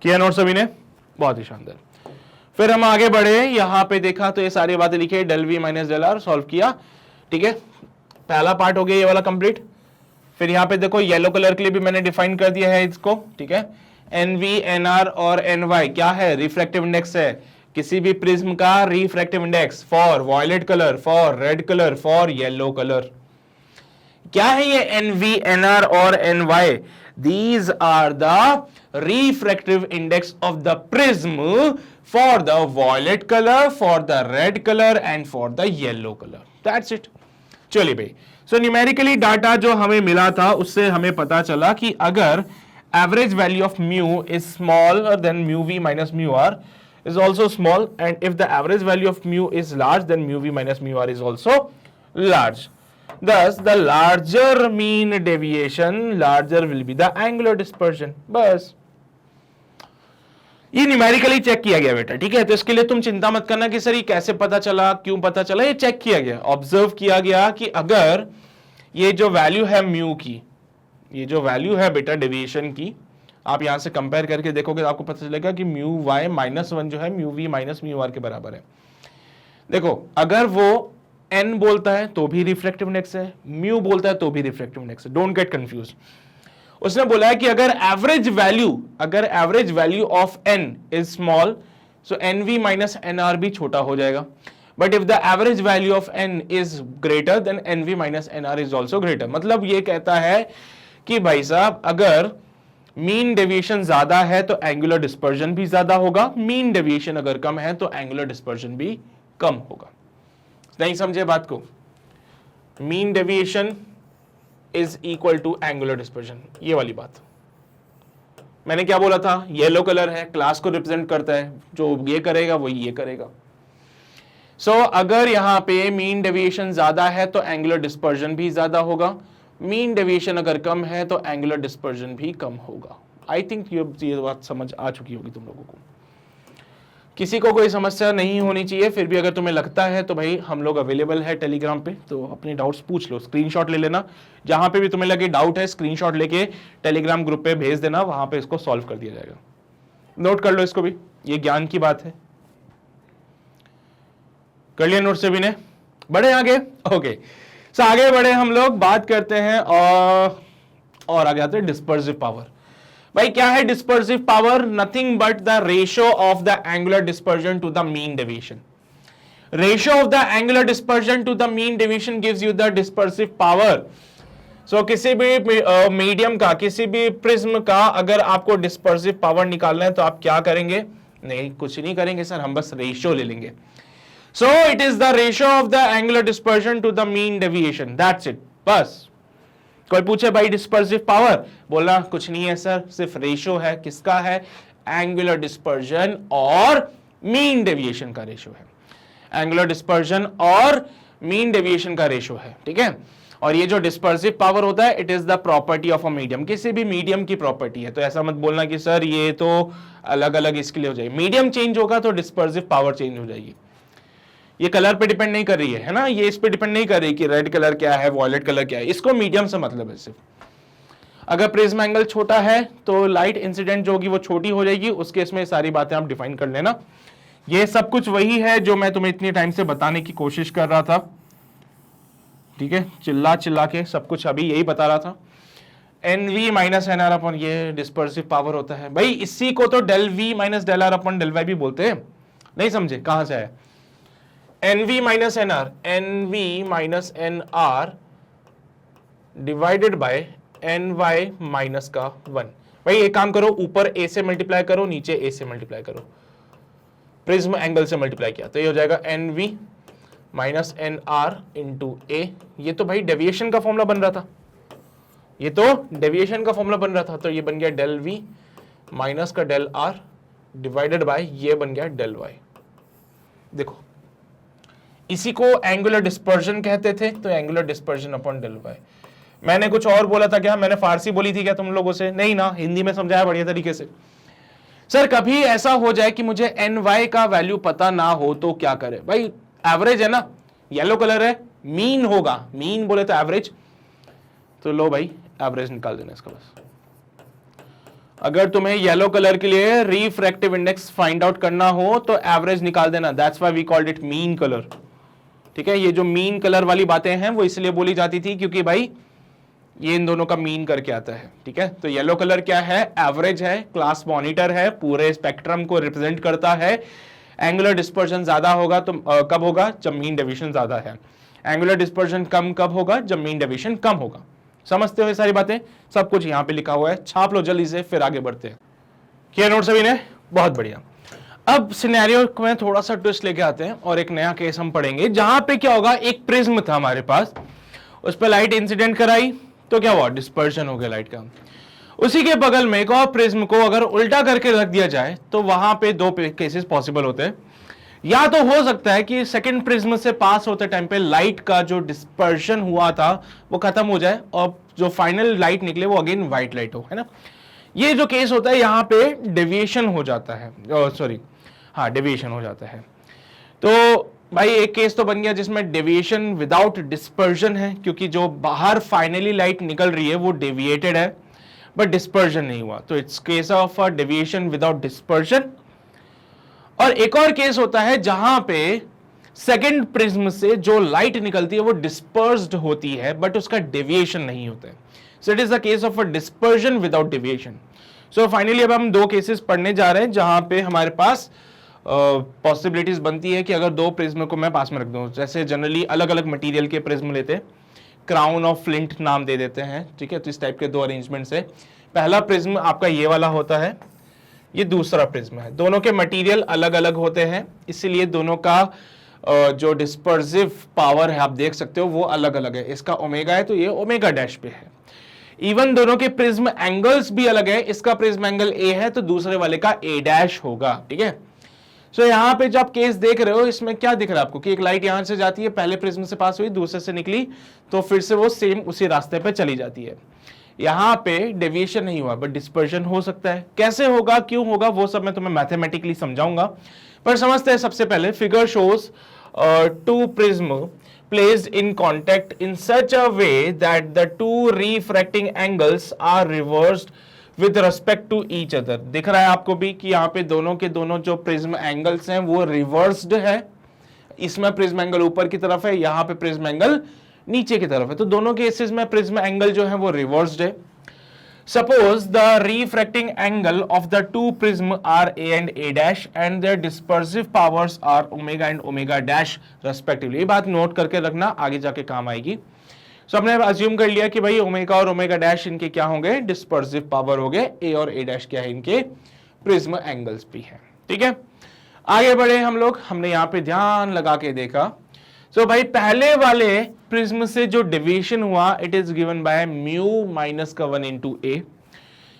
किया नोट सभी ने? बहुत ही शानदार। फिर हम आगे बढ़े, यहां पे देखा तो ये सारी बातें लिखी, del V minus del R solve किया, ठीक है। पहला पार्ट हो गया ये वाला कंप्लीट। फिर यहां पे देखो येलो कलर के लिए भी मैंने डिफाइन कर दिया है इसको, ठीक है। एन वी, एन आर और एन वाई क्या है? रिफ्रैक्टिव इंडेक्स है किसी भी प्रिज्म का, refractive index for violet colour, for red colour, for yellow colour. क्या है ये एन वी, एन आर और N Y? These are the refractive index of the prism for the violet color, for the red color and for the yellow color. That's it. चलिए भाई, so numerically data जो हमें मिला था उससे हमें पता चला कि अगर average value of mu is smaller than mu v minus mu r is also small, and if the average value of mu is large then mu v minus mu r is also large. Thus, the larger mean deviation, larger will be the angular dispersion. बस ये न्यूमेरिकली चेक किया गया बेटा, ठीक है। तो इसके लिए तुम चिंता मत करना कि सर ये कैसे पता चला, क्यों पता चला, ये चेक किया गया, ऑब्जर्व किया गया कि अगर ये जो वैल्यू है म्यू की, ये जो वैल्यू है बेटा डेविएशन की, आप यहां से कंपेयर करके देखोगे तो आपको पता चलेगा कि म्यू वाई माइनस 1 जो है mu V minus mu R के बराबर है। देखो, अगर वो n बोलता है तो भी रिफ्रैक्टिव इंडेक्स है, म्यू बोलता है तो भी रिफ्रैक्टिव इंडेक्स है, डोंट गेट कंफ्यूज। उसने बोला है कि अगर average value of n is small so N V minus N R भी छोटा हो जाएगा, but if the average value of n is greater than N V minus N R is also greater. मतलब ये कहता है कि भाई साहब अगर मीन डेविएशन ज्यादा है तो एंगुलर डिस्पर्जन भी ज्यादा होगा, मीन डेविएशन अगर कम है तो एंगुलर डिस्पर्जन भी कम होगा। नहीं समझे बात को? Mean deviation is equal to angular dispersion, ये वाली बात। मैंने क्या बोला था? येलो कलर है, क्लास को रिप्रेजेंट करता है, जो ये करेगा वो ये करेगा। सो अगर यहां पे मीन डेविएशन ज्यादा है तो एंगुलर डिस्पर्जन भी ज्यादा होगा, मीन डेविएशन अगर कम है तो एंगुलर डिस्पर्जन भी कम होगा। आई थिंक ये बात समझ आ चुकी होगी तुम लोगों को। किसी को कोई समस्या नहीं होनी चाहिए, फिर भी अगर तुम्हें लगता है तो भाई हम लोग अवेलेबल है टेलीग्राम पे, तो अपने डाउट्स पूछ लो, स्क्रीनशॉट ले लेना, जहां पे भी तुम्हें लगे डाउट है स्क्रीनशॉट लेके टेलीग्राम ग्रुप पे भेज देना, वहां पे इसको सॉल्व कर दिया जाएगा। नोट कर लो इसको भी, ये ज्ञान की बात है। कर लिया नोट सभी ने? बढ़े आगे? ओके, सो आगे बढ़े हम लोग, बात करते हैं और आगे आते हैं डिस्पर्सिव पावर। भाई क्या है dispersive power? Nothing but the ratio of the angular dispersion to the mean deviation. Ratio of the angular dispersion to the mean deviation gives you the dispersive power. So किसी भी मीडियम का, किसी भी प्रिज्म का अगर आपको डिस्पर्सिव पावर निकालना है तो आप क्या करेंगे? नहीं, कुछ नहीं करेंगे सर, हम बस रेशियो ले लेंगे। So it is the ratio of the angular dispersion to the mean deviation, that's it. बस कोई पूछे भाई डिस्पर्सिव पावर, बोलना कुछ नहीं है सर, सिर्फ रेशियो है। किसका है? एंगुलर डिस्पर्जन और मीन डेविएशन का रेशियो है। एंगुलर डिस्पर्जन और मीन डेविएशन का रेशियो है, ठीक है। और ये जो डिस्पर्सिव पावर होता है, it is the property of a medium, किसी भी मीडियम की प्रॉपर्टी है। तो ऐसा मत बोलना कि सर ये तो अलग अलग इसके लिए हो जाएगी। मीडियम चेंज होगा तो डिस्पर्सिव पावर चेंज हो जाएगी। ये कलर पे डिपेंड नहीं कर रही है ना, ये इस पे डिपेंड नहीं कर रही कि रेड कलर क्या है, वॉयलेट कलर क्या है। इसको मीडियम से मतलब है सिर्फ। अगर प्रिज्म एंगल छोटा है तो लाइट इंसिडेंट जो होगी वो छोटी हो जाएगी। उस केस में सारी बातें आप डिफाइन कर लेना। ये सब कुछ वही है जो मैं तुम्हें इतने टाइम से बताने की कोशिश कर रहा था, ठीक है। चिल्ला चिल्ला के सब कुछ अभी यही बता रहा था। NV माइनस NR अपन ये डिस्पर्सिव पावर होता है भाई। इसी को तो del V minus del R अपन डेल Y भी बोलते हैं। नहीं समझे कहां से है? NV minus NR, NV minus NR divided by NY minus का 1। भाई एक काम करो, ऊपर A से मल्टीप्लाई करो, नीचे A से मल्टीप्लाई करो। प्रिज्म एंगल से मल्टीप्लाई किया तो ये हो जाएगा NV minus NR into A। ये तो भाई डेविएशन का फॉर्मूला बन रहा था, ये तो डेविएशन का फॉर्मूला बन रहा था। तो ये बन गया डेल V माइनस का डेल R डिवाइडेड बाय ये बन गया डेल Y। देखो इसी को एंगुलर डिस्पर्जन कहते थे, तो angular dispersion upon del Y। मैंने कुछ और बोला था क्या? मैंने फारसी बोली थी क्या तुम लोगों से? नहीं ना, हिंदी में समझाया बढ़िया तरीके से। सर कभी ऐसा हो जाए कि मुझे NY का वैल्यू पता ना हो तो क्या करे? भाई एवरेज है ना, येलो कलर है, मीन होगा। मीन बोले तो एवरेज, तो लो भाई एवरेज निकाल देना इसका बस। अगर तुम्हें येलो कलर के लिए रिफ्रैक्टिव इंडेक्स फाइंड आउट करना हो तो एवरेज निकाल देना। That's why we called it mean colour, ठीक है। ये जो मीन कलर वाली बातें हैं वो इसलिए बोली जाती थी क्योंकि भाई ये इन दोनों का मीन करके आता है, ठीक है। तो येलो कलर क्या है? एवरेज है, क्लास मॉनिटर है, पूरे स्पेक्ट्रम को रिप्रेजेंट करता है। एंगुलर डिस्पर्जन ज्यादा होगा तो कब होगा? जब मीन डेविएशन ज्यादा है। एंगुलर डिस्पर्जन कम कब होगा? जब मीन डेविएशन कम होगा। समझते हो सारी बातें? सब कुछ यहां पे लिखा हुआ है, छाप लो जल्दी से, फिर आगे बढ़ते हैं। किया नोट सभी ने? बहुत बढ़िया। अब सिनेरियो में थोड़ा सा ट्विस्ट लेके आते हैं और एक नया केस हम पढ़ेंगे जहां पे क्या होगा, एक प्रिज्म था हमारे पास, उस पर लाइट इंसिडेंट कराई तो क्या हुआ? डिस्पर्शन हो गया लाइट का। उसी के बगल में एक और प्रिज्म को अगर उल्टा करके रख दिया जाए तो वहां पे दो केसेस पॉसिबल होते हैं। या तो हो सकता है कि सेकंड प्रिज्म से पास होते टाइम पे लाइट का जो डिस्पर्शन हुआ था वो खत्म हो जाए और जो फाइनल लाइट निकले वो अगेन व्हाइट लाइट हो, है ना। ये जो केस होता है यहाँ पे डेविएशन हो जाता है, सॉरी हाँ डेविएशन हो जाता है। तो भाई एक केस तो बन गया जिसमें डेविएशन विदाउट डिस्पर्जन है, क्योंकि जो बाहर फाइनली लाइट निकल रही है वो डेविएटेड है बट डिस्पर्जन नहीं हुआ, तो it's case of a deviation without dispersion. और एक और केस होता है जहां पे सेकंड प्रिज्म से जो लाइट निकलती है वो डिस्पर्स्ड होती है बट उसका डेविएशन नहीं होता है। सो it is the case of a dispersion without deviation. So finally अब हम दो केसेस पढ़ने जा रहे हैं जहां पे हमारे पास पॉसिबिलिटीज बनती है कि अगर दो प्रिज्म को मैं पास में रख दूं, जैसे जनरली अलग अलग मटेरियल के प्रिज्म लेते हैं, क्राउन ऑफ फ्लिंट नाम दे देते हैं, ठीक है। तो इस टाइप के दो अरेंजमेंट है। पहला प्रिज्म आपका ये वाला होता है, ये दूसरा प्रिज्म है। दोनों के मटेरियल अलग अलग होते हैं, इसीलिए दोनों का जो डिस्पर्सिव पावर है आप देख सकते हो वो अलग अलग है। इसका ओमेगा है तो ये ओमेगा डैश पे है। इवन दोनों के प्रिज्म एंगल्स भी अलग है, इसका प्रिज्म एंगल ए है तो दूसरे वाले का ए डैश होगा, ठीक है। सो यहाँ पे जो आप केस देख रहे हो इसमें क्या दिख रहा है आपको कि एक लाइट यहां से जाती है, पहले प्रिज्म से पास हुई, दूसरे से निकली, तो फिर से वो सेम उसी रास्ते पे चली जाती है। यहां पे डेविएशन नहीं हुआ बट डिस्पर्जन हो सकता है। कैसे होगा, क्यों होगा, वो सब मैं तुम्हें मैथमेटिकली समझाऊंगा, पर समझते हैं सबसे पहले। Figure shows two prism placed in contact in such a way that the two refracting angles are reversed with respect to each other। दिख रहा है आपको भी कि यहाँ पे दोनों के दोनों जो प्रिज्म एंगल्स हैं वो रिवर्स्ड है। इसमें प्रिज्म एंगल ऊपर की तरफ है, यहाँ पे प्रिज्म एंगल नीचे की तरफ है, तो दोनों केसेस में प्रिज्म एंगल जो है वो रिवर्स्ड है। Suppose the refracting angle of the two prism are A and A dash and their dispersive powers are omega and omega dash respectively। ये बात नोट करके रखना, आगे जाके काम आएगी। So हमने अज्यूम कर लिया कि भाई ओमेगा और ओमेगा डैश इनके क्या होंगे? डिस्पर्सिव पावर हो गए। A और A डैश क्या है? इनके प्रिज्म एंगल्स भी है, ठीक है। आगे बढ़े हम लोग, हमने यहां पे ध्यान लगा के देखा। सो भाई पहले वाले प्रिज्म से जो डेविएशन हुआ it is given by mu minus का 1 इंटू ए।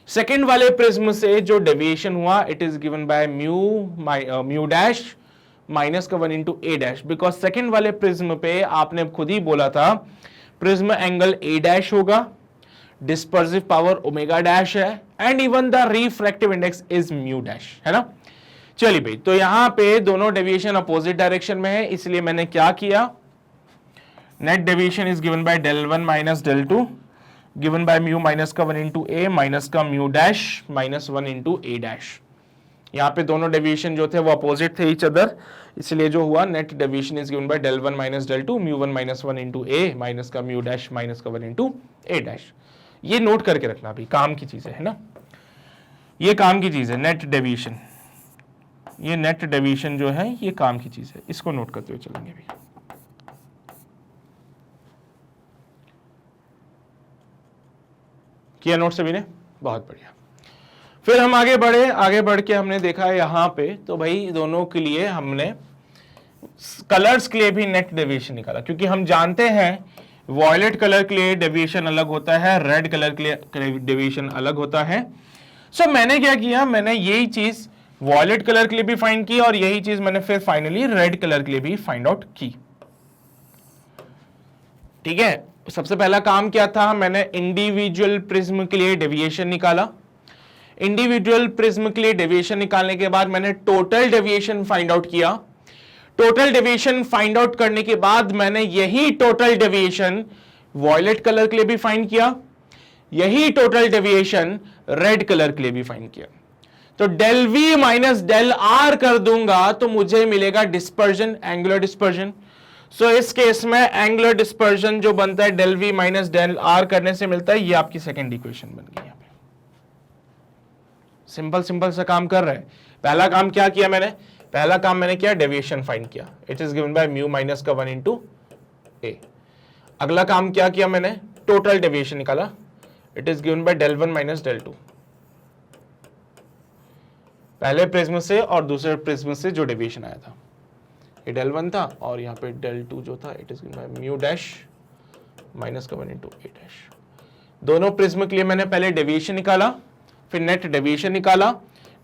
सेकेंड वाले प्रिज्म से जो डेविएशन हुआ it is given by mu dash minus का 1 into A dash, because second वाले प्रिज्म पे आपने खुद ही बोला था प्रिज्म एंगल ए डैश होगा, डिस्पर्सिव पावर ओमेगा डैश है, and even the refractive index is mu dash, है ना। चलिए भाई, तो यहां पे दोनों डेविएशन अपोजिट डायरेक्शन में है, इसलिए मैंने क्या किया, net deviation is given by del 1 minus del 2 given by mu minus का 1 इंटू ए माइनस का mu dash minus 1 into A dash. यहां पे दोनों डेविएशन जो थे वो अपोजिट थे ईच अदर, इसलिए जो हुआ net deviation is given by del 1 minus del 2 mu 1 minus 1 into A minus का म्यू डैश माइनस का 1 इंटू ए डैश। ये नोट करके रखना, अभी काम की चीज है ना, ये काम की चीज है नेट डेविएशन, ये नेट डेविएशन जो है ये काम की चीज है, इसको नोट करते हुए चलेंगे अभी। किया नोट सभी ने, बहुत बढ़िया। फिर हम आगे बढ़े, आगे बढ़ के हमने देखा यहां पे, तो भाई दोनों के लिए हमने कलर्स के लिए भी नेट डेविएशन निकाला, क्योंकि हम जानते हैं वॉयलेट कलर के लिए डेविएशन अलग होता है, रेड कलर के लिए डेविएशन अलग होता है। सो मैंने क्या किया, मैंने यही चीज वॉयलेट कलर के लिए भी फाइंड की और यही चीज मैंने फिर फाइनली रेड कलर के लिए भी फाइंड आउट की। ठीक है, सबसे पहला काम क्या था, मैंने इंडिविजुअल प्रिज्म के लिए डेविएशन निकाला। इंडिविजुअल प्रिज्म के लिए डेविएशन निकालने के बाद मैंने टोटल डेविएशन फाइंड आउट किया। टोटल डेविएशन फाइंड आउट करने के बाद मैंने यही टोटल डेविएशन वॉयलेट कलर के लिए भी फाइंड किया, यही टोटल डेविएशन रेड कलर के लिए भी फाइंड किया। तो del V minus del R कर दूंगा तो मुझे मिलेगा डिस्पर्जन, एंगुलर डिस्पर्जन। सो इस केस में एंगुलर डिस्पर्जन जो बनता है del V minus del R करने से मिलता है, ये आपकी सेकेंड इक्वेशन बन गई। यहां पे सिंपल सिंपल सा काम कर रहे हैं। पहला काम क्या किया मैंने, पहला काम मैंने किया डेविएशन फाइंड किया, it is given by mu minus का 1 इंटू ए। अगला काम क्या किया मैंने, टोटल डेविएशन निकाला, it is given by del 1 minus del 2, पहले प्रिज्म से और दूसरे प्रिज्म से जो डेविएशन आया था, ये डेल 1 था और यहाँ पे डेल 2 जो था, it is given by mu dash minus का 1 इंटू ए डैश। दोनों प्रिज्म के लिए मैंने पहले डेविएशन निकाला, फिर नेट डेविएशन निकाला।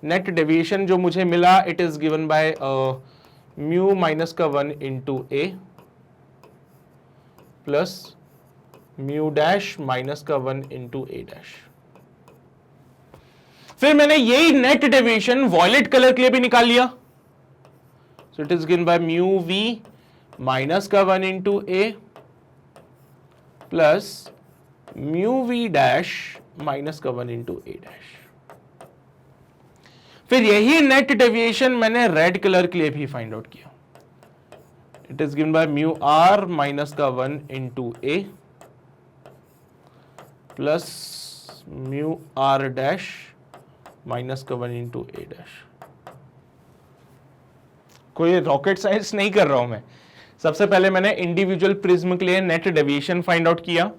नेट डेविएशन जो मुझे मिला it is given by mu minus का 1 into A plus mu dash minus का 1 इंटू ए डैश। फिर मैंने यही नेट डेविएशन वॉयलेट कलर के लिए भी निकाल लिया, so it is given by mu V minus का 1 into A plus mu V dash minus का 1 इंटू ए डैश। फिर यही नेट डेविएशन मैंने रेड कलर के लिए भी फाइंड आउट किया, it is given by mu R minus का 1 into A plus mu R dash minus का 1 इंटू ए डैश। कोई रॉकेट साइंस नहीं कर रहा हूं मैं। सबसे पहले मैंने इंडिविजुअल प्रिज्म के लिए नेट डेविएशन फाइंड आउट किया,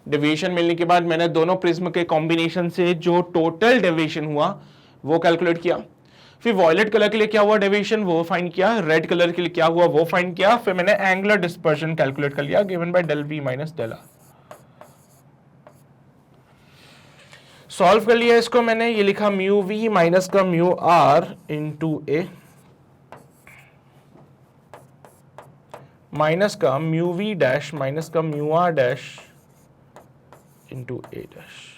डेविएशन मिलने के बाद मैंने दोनों प्रिज्म के कॉम्बिनेशन से जो टोटल डेविएशन हुआ वो कैलकुलेट किया। फिर वॉयलेट कलर के लिए क्या हुआ डेविएशन वो फाइंड किया, रेड कलर के लिए क्या हुआ वो फाइंड किया। फिर मैंने एंगुलर डिस्पर्जन कैलकुलेट कर लिया, given by del V minus del R. Solve कर लिया इसको मैंने, ये लिखा म्यू वी माइनस का mu R into A minus का म्यू वी डैश माइनस का mu R dash into A dash.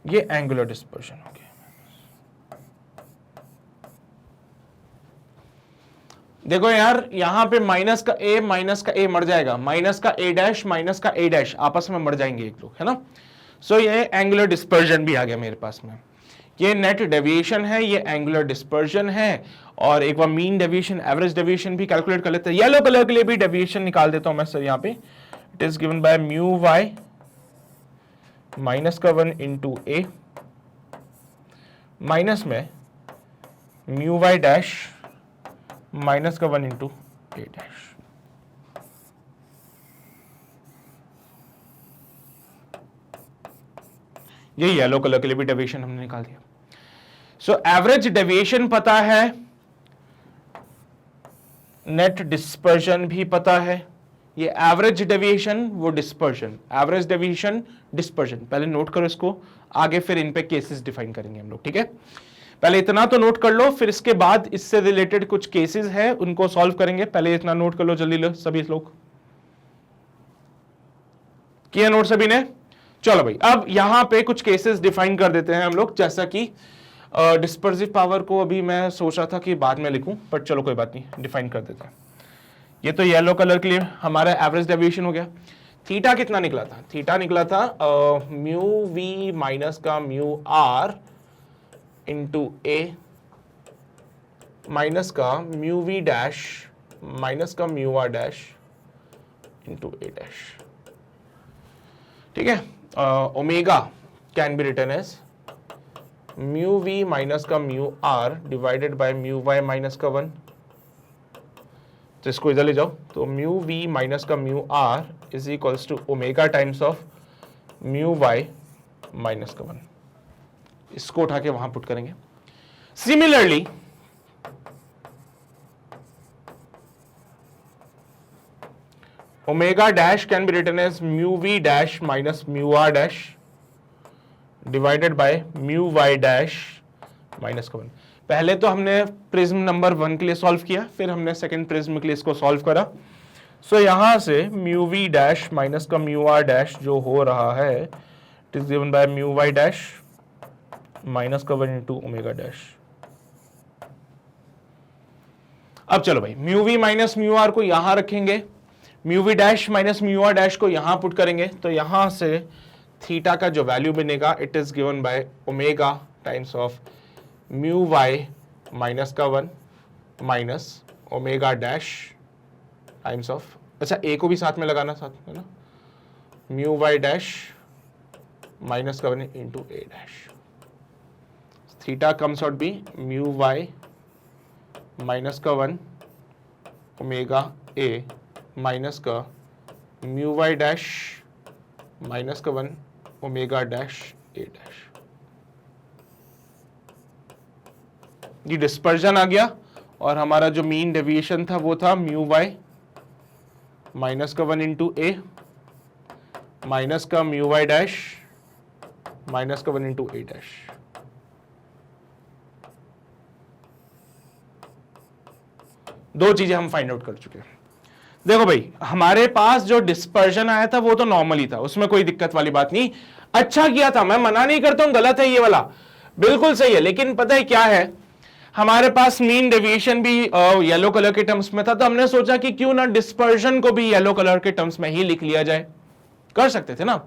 ये एंगुलर डिस्पर्शन हो गया। देखो यार यहां पे माइनस का ए मर जाएगा, माइनस का ए डैश आपस में मर जाएंगे एक लोग, है ना। सो ये एंगुलर डिस्पर्जन भी आ गया मेरे पास में। ये नेट डेविएशन है, ये एंगुलर डिस्पर्जन है, और एक बार मीन डेविएशन एवरेज डेविएशन भी कैलकुलेट कर लेते हैं। येलो कलर के लिए भी डेविएशन निकाल देता हूं मैं सर यहाँ पे, it is given by mu Y minus का 1 इंटू ए माइनस में म्यू वाई डैश माइनस का 1 इंटू ए डैश। ये येलो कलर के लिए भी डेविएशन हमने निकाल दिया। सो एवरेज डेविएशन पता है, नेट डिस्पर्जन भी पता है। ये एवरेज डेविएशन, वो डिस्पर्जन, एवरेज डेविएशन डिस्पर्जन, पहले नोट करो इसको, आगे फिर इन पे केसेस डिफाइन करेंगे हम लोग, ठीक है। पहले इतना तो नोट कर लो, फिर इसके बाद इससे रिलेटेड कुछ केसेस है उनको सॉल्व करेंगे। पहले इतना नोट कर लो, जल्दी लो सभी लोग, किया नोट सभी ने? चलो भाई, अब यहां पे कुछ केसेस डिफाइन कर देते हैं हम लोग, जैसा कि डिस्पर्सिव पावर को अभी मैं सोच रहा था कि बाद में लिखूं, बट चलो कोई बात नहीं, डिफाइन कर देते हैं। ये तो येलो कलर के लिए हमारा एवरेज डेविएशन हो गया। थीटा कितना निकला था? थीटा निकला था म्यू वी माइनस का mu R into A minus का म्यू वी डैश माइनस का mu R dash into A dash, ठीक है। Omega can be written as mu V minus का mu R divided by mu Y minus का 1। तो इसको इधर ले जाओ, तो म्यू वी माइनस का mu R is equals to omega times of mu Y minus का 1। इसको उठा के वहां पुट करेंगे। Similarly omega dash can be written as mu V dash minus mu R dash divided by mu Y dash minus का 1। पहले तो हमने प्रिज्म नंबर 1 के लिए सॉल्व किया, फिर हमने सेकंड प्रिज्म के लिए इसको सॉल्व करा। सो यहां से म्यू वी डैश माइनस का म्यू आर डैश जो हो रहा है, it is given by mu Y dash minus का 1 इंटू ओमेगा डैश। अब चलो भाई, mu V minus mu R को यहां रखेंगे, mu V dash minus mu R dash को यहां पुट करेंगे, तो यहां से थीटा का जो वैल्यू बनेगा, it is given by omega times of mu Y minus का 1 minus omega dash times of, अच्छा ए को भी साथ में लगाना, साथ में ना, म्यू वाई डैश माइनस का 1 into A dash. Theta comes out be mu Y minus का 1 ओमेगा ए माइनस का म्यू वाई डैश माइनस का 1 ओमेगा डैश ए डैश। ये डिस्पर्जन आ गया, और हमारा जो मीन डेविएशन था वो था म्यू वाई माइनस का 1 इंटू ए माइनस का म्यू वाई डैश माइनस का 1 इंटू ए डैश। दो चीजें हम फाइंड आउट कर चुके हैं। देखो भाई, हमारे पास जो डिस्पर्जन आया था वो तो नॉर्मल ही था, उसमें कोई दिक्कत वाली बात नहीं, अच्छा किया था, मैं मना नहीं करता हूं गलत है ये वाला, बिल्कुल सही है। लेकिन पता है क्या है, हमारे पास मीन डेविएशन भी येलो कलर के टर्म्स में था, तो हमने सोचा कि क्यों ना डिस्पर्जन को भी येलो कलर के टर्म्स में ही लिख लिया जाए, कर सकते थे ना।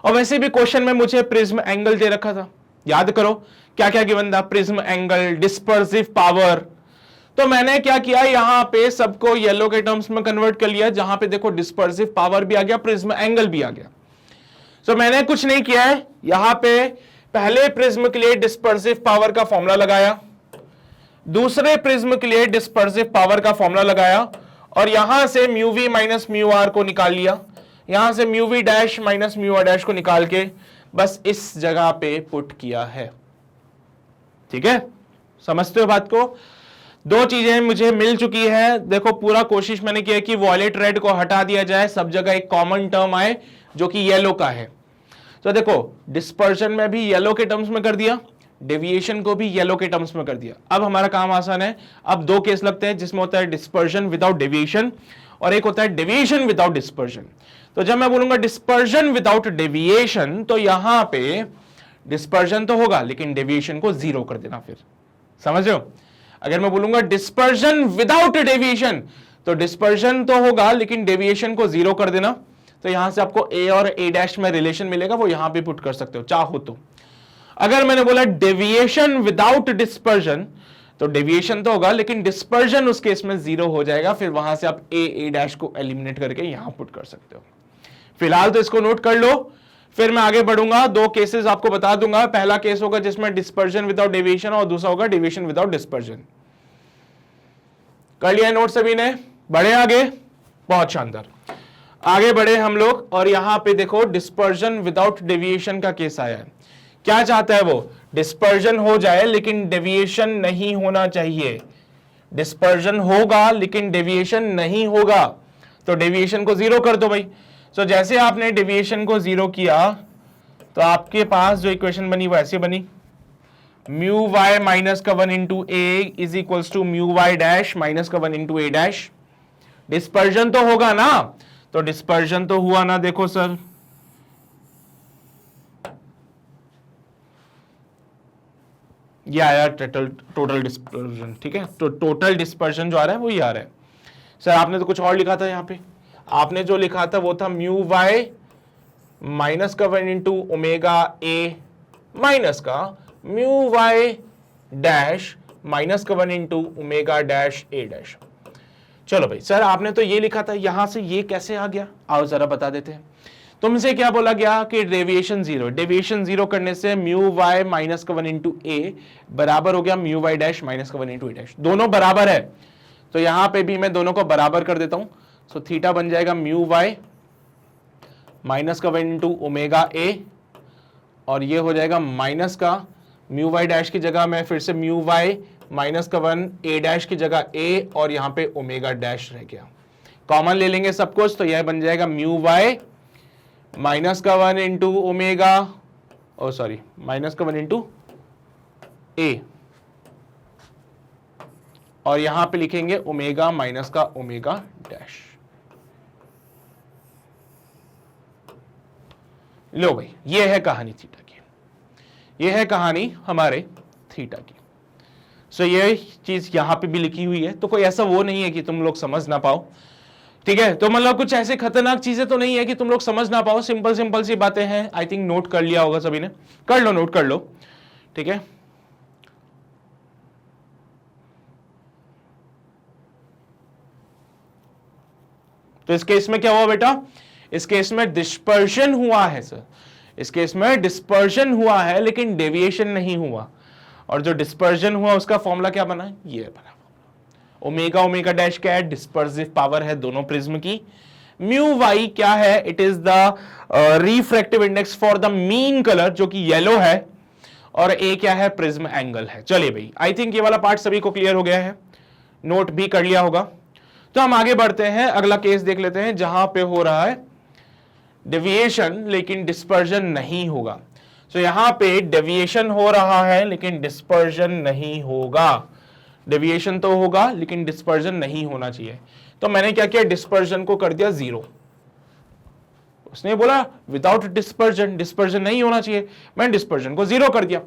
और वैसे भी क्वेश्चन में मुझे प्रिज्म एंगल दे रखा था, याद करो क्या क्या गिवन था, प्रिज्म एंगल, डिस्पर्सिव पावर। तो मैंने क्या किया, यहां पे सबको येलो के टर्म्स में कन्वर्ट कर लिया, जहां पे देखो डिस्पर्सिव पावर भी आ गया, प्रिज्म एंगल भी आ गया। तो मैंने कुछ नहीं किया है, यहां पे पहले प्रिज्म के लिए डिस्पर्सिव पावर का फॉर्मूला लगाया, दूसरे प्रिज्म के लिए डिस्पर्सिव पावर का फॉर्मूला लगाया, और यहां से mu V minus mu R को निकाल लिया, यहां से mu V dash minus mu R dash को निकाल के बस इस जगह पे पुट किया है। ठीक है, समझते हो बात को? दो चीजें मुझे मिल चुकी है। देखो, पूरा कोशिश मैंने किया कि वॉयलेट रेड को हटा दिया जाए, सब जगह एक कॉमन टर्म आए जो कि येलो का है। तो देखो, डिस्पर्जन में भी येलो के टर्म्स में कर दिया, डेविएशन को भी येलो के टर्म्स में कर दिया। अब हमारा काम आसान है। अब दो केस लगते हैं जिसमें होता है डिस्पर्जन विदाउट डेविएशन, और एक होता है डेविएशन विदाउट डिस्पर्जन। तो जब मैं बोलूंगा डिस्पर्जन विदाउट डेविएशन, तो यहां पे डिस्पर्जन तो होगा लेकिन डेविएशन को जीरो कर देना। फिर समझ रहे हो? अगर मैं बोलूंगा डिस्पर्जन विदाउट डेविएशन, तो डिस्पर्जन तो होगा लेकिन डेविएशन को जीरो कर देना। तो यहां से आपको ए और ए डैश में रिलेशन मिलेगा, वो यहां पे पुट कर सकते हो चाहो तो। अगर मैंने बोला डेविएशन विदाउट डिस्पर्जन, तो डेविएशन तो होगा लेकिन डिस्पर्जन उस केस में जीरो हो जाएगा। फिर वहां से आप ए डैश को एलिमिनेट करके यहां पुट कर सकते हो। फिलहाल तो इसको नोट कर लो, फिर मैं आगे बढ़ूंगा, दो केसेस आपको बता दूंगा। पहला केस होगा जिसमें डिस्पर्जन विदाउट डेविएशन, और दूसरा होगा डेविएशन विदाउट डिस्पर्जन। कर लिया नोट सभी ने? बढ़े आगे? बहुत शानदार, आगे बढ़े हम लोग। और यहां पे देखो, डिस्पर्जन विदाउट डेविएशन का केस आया है। क्या चाहता है वो? डिस्पर्जन हो जाए लेकिन डेविएशन नहीं होना चाहिए। डिस्पर्जन होगा लेकिन डेविएशन नहीं होगा, तो डेविएशन को जीरो कर दो भाई। सो जैसे आपने डेविएशन को जीरो किया तो आपके पास जो इक्वेशन बनी वो ऐसे बनी, म्यू वाई माइनस का 1 into A is equals to mu Y dash minus का 1 इंटू ए डैश। डिस्पर्जन तो होगा ना, तो डिस्पर्जन तो हुआ ना, देखो सर ये आया टोटल डिस्पर्जन, ठीक है। तो टोटल डिस्पर्जन जो आ रहा है वो ये आ रहा है। सर आपने तो कुछ और लिखा था यहाँ पे, आपने जो लिखा था वो था म्यू वाई माइनस का 1 इंटू ओमेगा ए माइनस का म्यू वाई डैश माइनस का 1 into omega dash A dash. चलो भाई सर आपने तो ये लिखा था, यहां से ये कैसे आ गया, आओ जरा बता देते हैं। तुमसे क्या बोला गया कि डेविएशन जीरो, डेविएशन जीरो करने से म्यू वाई माइनस का 1 इंटू ए बराबर हो गया म्यू वाई डैश माइनस का 1 इंटू ए डैश। दोनों बराबर है तो यहां पे भी मैं दोनों को बराबर कर देता हूं। सो थीटा बन जाएगा म्यू वाई माइनस का 1 इंटू ओमेगा ए, और ये हो जाएगा माइनस का म्यू वाई डैश की जगह मैं फिर से म्यू वाई माइनस का 1 ए डैश की जगह ए, और यहां पे ओमेगा डैश रह गया। कॉमन ले लेंगे सब कुछ, तो यह बन जाएगा म्यू वाई माइनस का 1 इंटू ओमेगा, ओ सॉरी माइनस का 1 इंटू ए, और यहां पे लिखेंगे ओमेगा माइनस का ओमेगा डैश। लो भाई ये है कहानी थीटा की, ये है कहानी हमारे थीटा की। सो ये चीज यहां पे भी लिखी हुई है, तो कोई ऐसा वो नहीं है कि तुम लोग समझ ना पाओ, ठीक है। तो मतलब कुछ ऐसे खतरनाक चीजें तो नहीं है कि तुम लोग समझ ना पाओ, सिंपल सिंपल सी बातें हैं। आई थिंक नोट कर लिया होगा सभी ने, कर लो नोट कर लो, ठीक है। तो इस केस में क्या हुआ बेटा, इस केस में डिस्पर्शन हुआ है सर, इस केस में डिस्पर्शन हुआ है लेकिन डेविएशन नहीं हुआ। और जो डिस्पर्जन हुआ उसका फॉर्मूला क्या बना, ये बना ओमेगा, ओमेगा डैश क्या है, डिस्पर्सिव पावर है दोनों प्रिज्म की। म्यू वाई क्या है, it is the refractive index for the mean colour जो कि येलो है, और ए क्या है, प्रिज्म एंगल है। चलिए भाई आई थिंक ये वाला पार्ट सभी को क्लियर हो गया है, नोट भी कर लिया होगा। तो हम आगे बढ़ते हैं, अगला केस देख लेते हैं जहां पे हो रहा है डेविएशन लेकिन डिस्पर्जन नहीं होगा। तो यहां पे डेविएशन हो रहा है लेकिन डिस्पर्जन नहीं होगा। डेविएशन तो होगा लेकिन डिस्पर्जन नहीं होना चाहिए, तो मैंने क्या किया, डिस्पर्जन को कर दिया जीरो। उसने बोला विदाउट डिस्पर्जन, डिस्पर्जन नहीं होना चाहिए, मैंने डिस्पर्जन को जीरो कर दिया।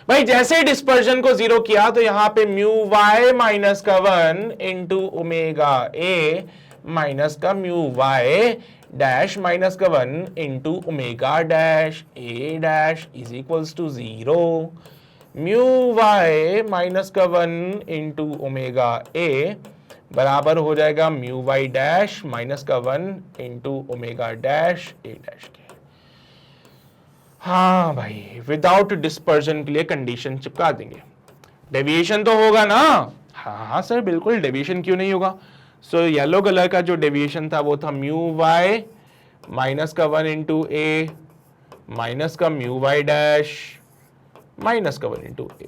भाई जैसे डिस्पर्जन को जीरो किया तो यहां पे म्यू वाई माइनस का 1 इंटू ओमेगा ए माइनस का म्यू वाई डैश माइनस का 1 into omega dash A dash is equals to zero. Mu Y minus का 1 इंटू ओमेगा ए बराबर हो जाएगा म्यू वाई डैश माइनस का 1 into omega dash A dash के। हाँ भाई विदाउट डिस्पर्जन के लिए कंडीशन चिपका देंगे, डेविएशन तो होगा ना। हाँ सर बिल्कुल, डेविएशन क्यों नहीं होगा। सो येलो कलर का जो डेविएशन था वो था म्यू वाई माइनस का 1 इंटू ए माइनस का म्यू वाई डैश माइनस का 1 into A.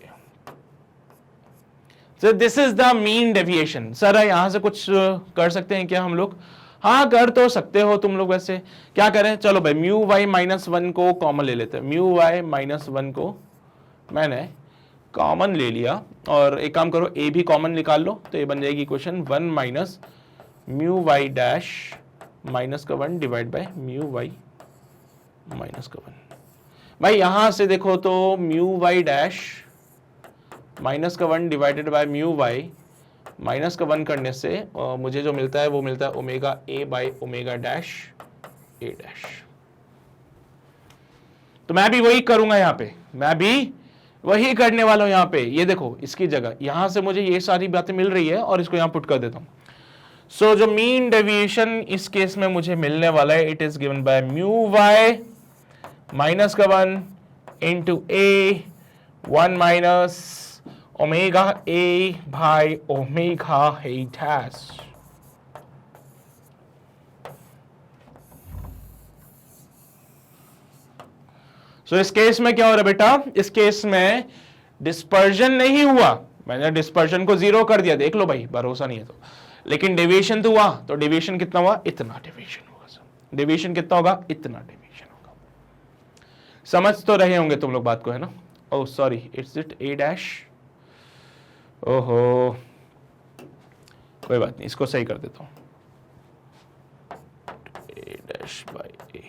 So this is the mean deviation. Sir यहां से कुछ कर सकते हैं क्या हम लोग, हाँ कर तो सकते हो तुम लोग। वैसे क्या करें, चलो भाई म्यू वाई माइनस 1 को कॉमन ले लेते हैं। म्यू वाई माइनस 1 को मैंने कॉमन ले लिया, और एक काम करो ए भी कॉमन निकाल लो, तो ये बन जाएगी equation 1 minus mu Y dash minus का 1 divide by mu Y minus का 1। भाई यहां से देखो तो म्यू वाई डैश माइनस का 1 divided by mu Y minus का 1 करने से मुझे जो मिलता है वो मिलता है omega A by omega dash A dash. तो मैं भी वही करूंगा यहां पे, मैं भी वही करने वाला हूं यहां पे। ये देखो इसकी जगह यहां से मुझे ये सारी बातें मिल रही है और इसको यहां पुट कर देता हूं। सो जो मीन डेविएशन इस केस में मुझे मिलने वाला है, it is given by mu Y minus का 1 into A 1 minus omega A by omega A dash. So इस केस में क्या हो रहा है बेटा, इस केस में डिस्पर्जन नहीं हुआ, मैंने डिस्पर्जन को 0 कर दिया, देख लो भाई, भरोसा नहीं है तो, लेकिन डेविएशन तो हुआ, तो डेविएशन कितना हुआ, इतना डेविएशन होगा। डेविएशन कितना होगा, इतना डेविएशन होगा। समझ तो रहे होंगे तुम लोग बात को, है ना। Oh sorry, it's it A dash, ओहो कोई बात नहीं, इसको सही कर देता हूं, ए डैश बाई ए।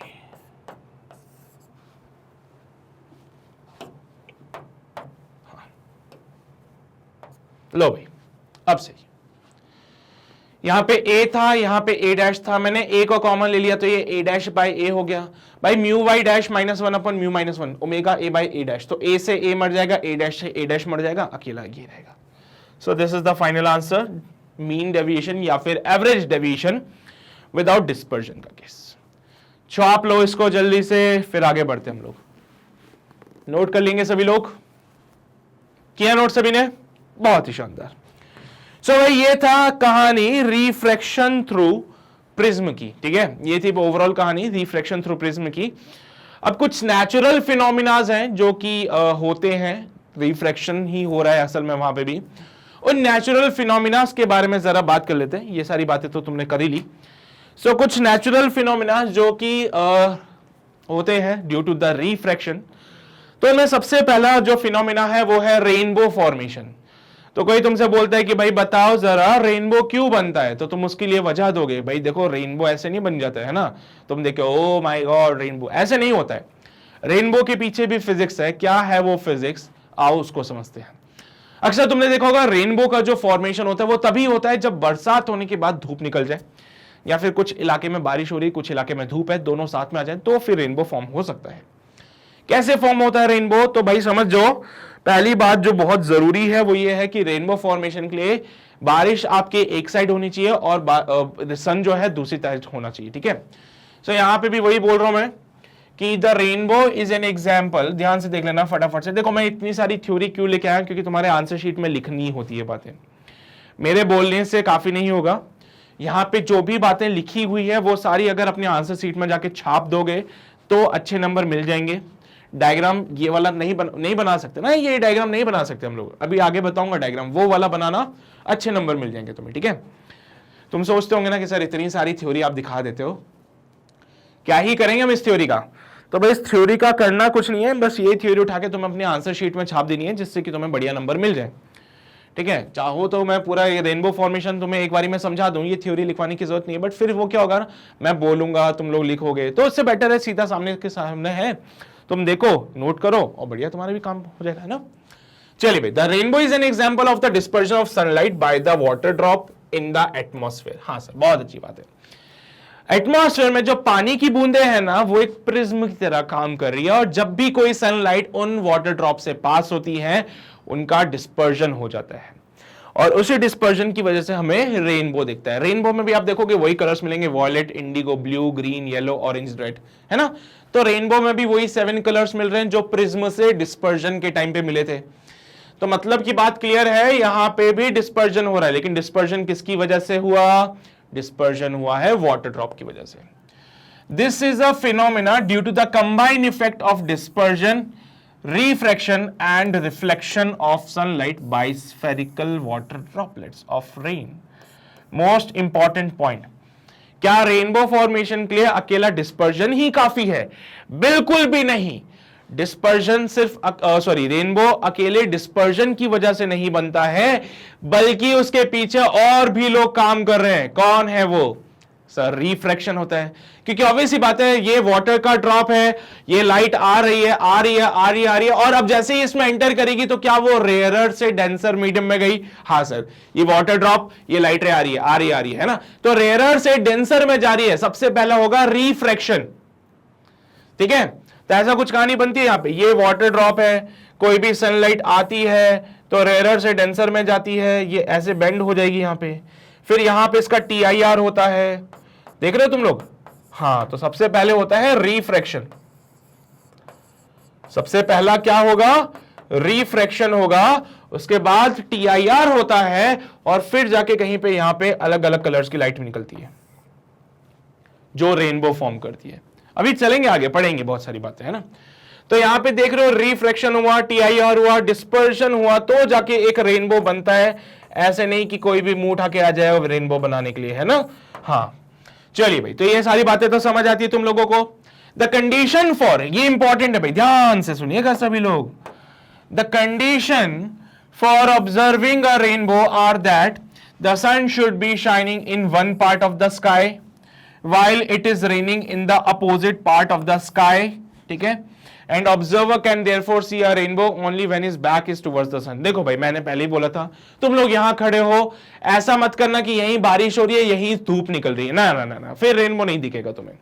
लो भाई, अब सही, यहां पे a था, यहां पे a डैश था, मैंने a को कॉमन ले लिया तो ये a डैश बाय a हो गया। भाई म्यू y डैश -1 अपन mu -1 omega a by a dash, तो a से a मर जाएगा, a डैश से a डैश मर जाएगा, अकेला ये रहेगा। So this is the final answer, mean deviation या फिर एवरेज डेविएशन विदाउट डिस्पर्जन का केस। छाप लो इसको जल्दी से, फिर आगे बढ़ते हम लोग। नोट कर लेंगे सभी लोग, किया नोट सभी ने, बहुत ही शानदार। सो भाई ये था कहानी रिफ्रैक्शन थ्रू प्रिज्म की, ठीक है, ये थी ओवरऑल कहानी रिफ्रैक्शन थ्रू प्रिज्म की। अब कुछ नेचुरल फिनोमिनाज हैं जो कि होते हैं, रिफ्रैक्शन ही हो रहा है असल में वहां पे भी, उन नेचुरल फिनोमिनाज के बारे में जरा बात कर लेते हैं। ये सारी बातें तो तुमने कर ही ली। सो कुछ नेचुरल फिनोमिनाज जो कि होते हैं ड्यू टू द रिफ्रैक्शन, तो इनमें सबसे पहला जो फिनोमिना है वो है रेनबो फॉर्मेशन। तो कोई तुमसे बोलता है कि भाई बताओ जरा रेनबो क्यों बनता है, तो तुम उसके लिए वजह दोगे, भाई देखो रेनबो ऐसे नहीं बन जाता है ना, तुम देखो ओ माय गॉड रेनबो ऐसे नहीं होता है, रेनबो के पीछे भी फिजिक्स है। क्या है वो फिजिक्स, आओ उसको समझते हैं। अक्सर तुमने देखा होगा रेनबो का जो फॉर्मेशन होता है वो तभी होता है जब बरसात होने के बाद धूप निकल जाए, या फिर कुछ इलाके में बारिश हो रही, कुछ इलाके में धूप है, दोनों साथ में आ जाए तो फिर रेनबो फॉर्म हो सकता है। कैसे फॉर्म होता है रेनबो, तो भाई समझ जाओ, पहली बात जो बहुत जरूरी है वो ये है कि रेनबो फॉर्मेशन के लिए बारिश आपके एक साइड होनी चाहिए और सन जो है दूसरी साइड होना चाहिए, ठीक है। सो यहां पे भी वही बोल रहा हूं मैं कि the rainbow is an example. ध्यान से देख लेना फटाफट से, देखो मैं इतनी सारी थ्योरी क्यों लेके आया, क्योंकि तुम्हारे आंसर शीट में लिखनी होती है बातें, मेरे बोलने से काफी नहीं होगा। यहां पे जो भी बातें लिखी हुई है वो सारी अगर अपने आंसर शीट में जाके छाप दोगे तो अच्छे नंबर मिल जाएंगे। डायग्राम ये वाला नहीं बना सकते ना, ये डायग्राम नहीं बना सकते हम लोग, अभी आगे बताऊंगा डायग्राम, वो वाला बनाना, अच्छे नंबर मिल जाएंगे तुम्हें, ठीक है। तुम सोचते होंगे ना कि सर इतनी सारी थ्योरी आप दिखा देते हो, क्या ही करेंगे हम इस थ्योरी का, तो भाई इस थ्योरी का करना कुछ नहीं है, बस ये थ्योरी उठा के तुम्हें अपने आंसर शीट में छाप देनी है जिससे कि तुम्हें बढ़िया नंबर मिल जाए, ठीक है। चाहो तो मैं पूरा ये रेनबो फॉर्मेशन तुम्हें एक बारी में समझा दूं, ये थ्योरी लिखवाने की जरूरत नहीं है, बट फिर वो क्या होगा ना, मैं बोलूंगा तुम लोग लिखोगे, तो उससे बेटर है सीधा सामने के सामने है, तुम देखो नोट करो और बढ़िया तुम्हारा भी काम हो जाएगा, है ना। चलिए भाई, the rainbow is an example of the dispersion of sunlight by the water drop in the atmosphere. हाँ सर, बहुत अच्छी बात है। एटमॉस्फेयर में जो पानी की बूंदे हैं ना, वो एक प्रिज्म की तरह काम कर रही है, और जब भी कोई सनलाइट उन वाटर ड्रॉप से पास होती है उनका डिस्पर्जन हो जाता है, और उसी डिस्पर्जन की वजह से हमें रेनबो दिखता है। रेनबो में भी आप देखोगे वही कलर्स मिलेंगे, violet, indigo, blue, green, yellow, orange, red, है ना। तो रेनबो में भी वही 7 कलर्स मिल रहे हैं जो प्रिज्म से डिस्पर्जन के टाइम पे मिले थे। तो मतलब की बात क्लियर है, यहां पे भी डिस्पर्जन हो रहा है, लेकिन डिस्पर्जन किसकी वजह से हुआ, डिस्पर्जन हुआ है वाटर ड्रॉप की वजह से। This is a phenomena due to the combined effect of dispersion, refraction and reflection of sunlight by spherical water droplets of rain. Most important point, क्या रेनबो फॉर्मेशन के लिए अकेला डिस्पर्जन ही काफी है? बिल्कुल भी नहीं। डिस्पर्जन सिर्फ रेनबो अकेले डिस्पर्जन की वजह से नहीं बनता है, बल्कि उसके पीछे और भी लोग काम कर रहे हैं। कौन है वो? सर रिफ्रैक्शन होता है, क्योंकि ऑब्वियस सी बात है, ये वाटर का ड्रॉप है, ये लाइट आ रही है, और अब जैसे ही इसमें एंटर करेगी तो क्या वो रेयरर से डेंसर मीडियम में गई? हाँ सर, ये वाटर ड्रॉप, ये लाइट रे आ रही है ना, तो रेयरर से डेंसर में जा रही है, सबसे पहला होगा रिफ्रैक्शन, ठीक है। तो ऐसा कुछ कहानी बनती है यहां पे, ये वाटर ड्रॉप है, कोई भी सनलाइट आती है तो रेयरर से डेंसर में जाती है, ये ऐसे बेंड हो जाएगी यहां पे, फिर यहां पे इसका TIR होता है, देख रहे हो तुम लोग? हाँ, तो सबसे पहले होता है रिफ्रैक्शन, सबसे पहला क्या होगा? रिफ्रैक्शन होगा, उसके बाद TIR होता है, और फिर जाके कहीं पे यहां पे अलग अलग कलर्स की लाइट निकलती है जो रेनबो फॉर्म करती है। अभी चलेंगे आगे, पढ़ेंगे बहुत सारी बातें, है ना। तो यहां पे देख रहे हो रिफ्रैक्शन हुआ, TIR हुआ, डिस्पर्शन हुआ, तो जाके एक रेनबो बनता है। ऐसे नहीं कि कोई भी मुंह उठा के आ जाए रेनबो बनाने के लिए, है ना। हाँ चलिए भाई, तो ये सारी बातें तो समझ आती है तुम लोगों को। द कंडीशन फॉर, ये इंपॉर्टेंट है भाई, ध्यान से सुनिएगा सभी लोग। The condition for observing a rainbow are that the sun should be shining in one part of the sky while it is raining in the opposite part of the sky, ठीक है। And observer can therefore see a rainbow only when his back is towards the sun. देखो भाई, मैंने पहले ही बोला था, तुम लोग यहां खड़े हो, ऐसा मत करना कि यहीं बारिश हो रही है यहीं धूप निकल रही है, ना ना ना ना, फिर रेनबो नहीं दिखेगा तुम्हें।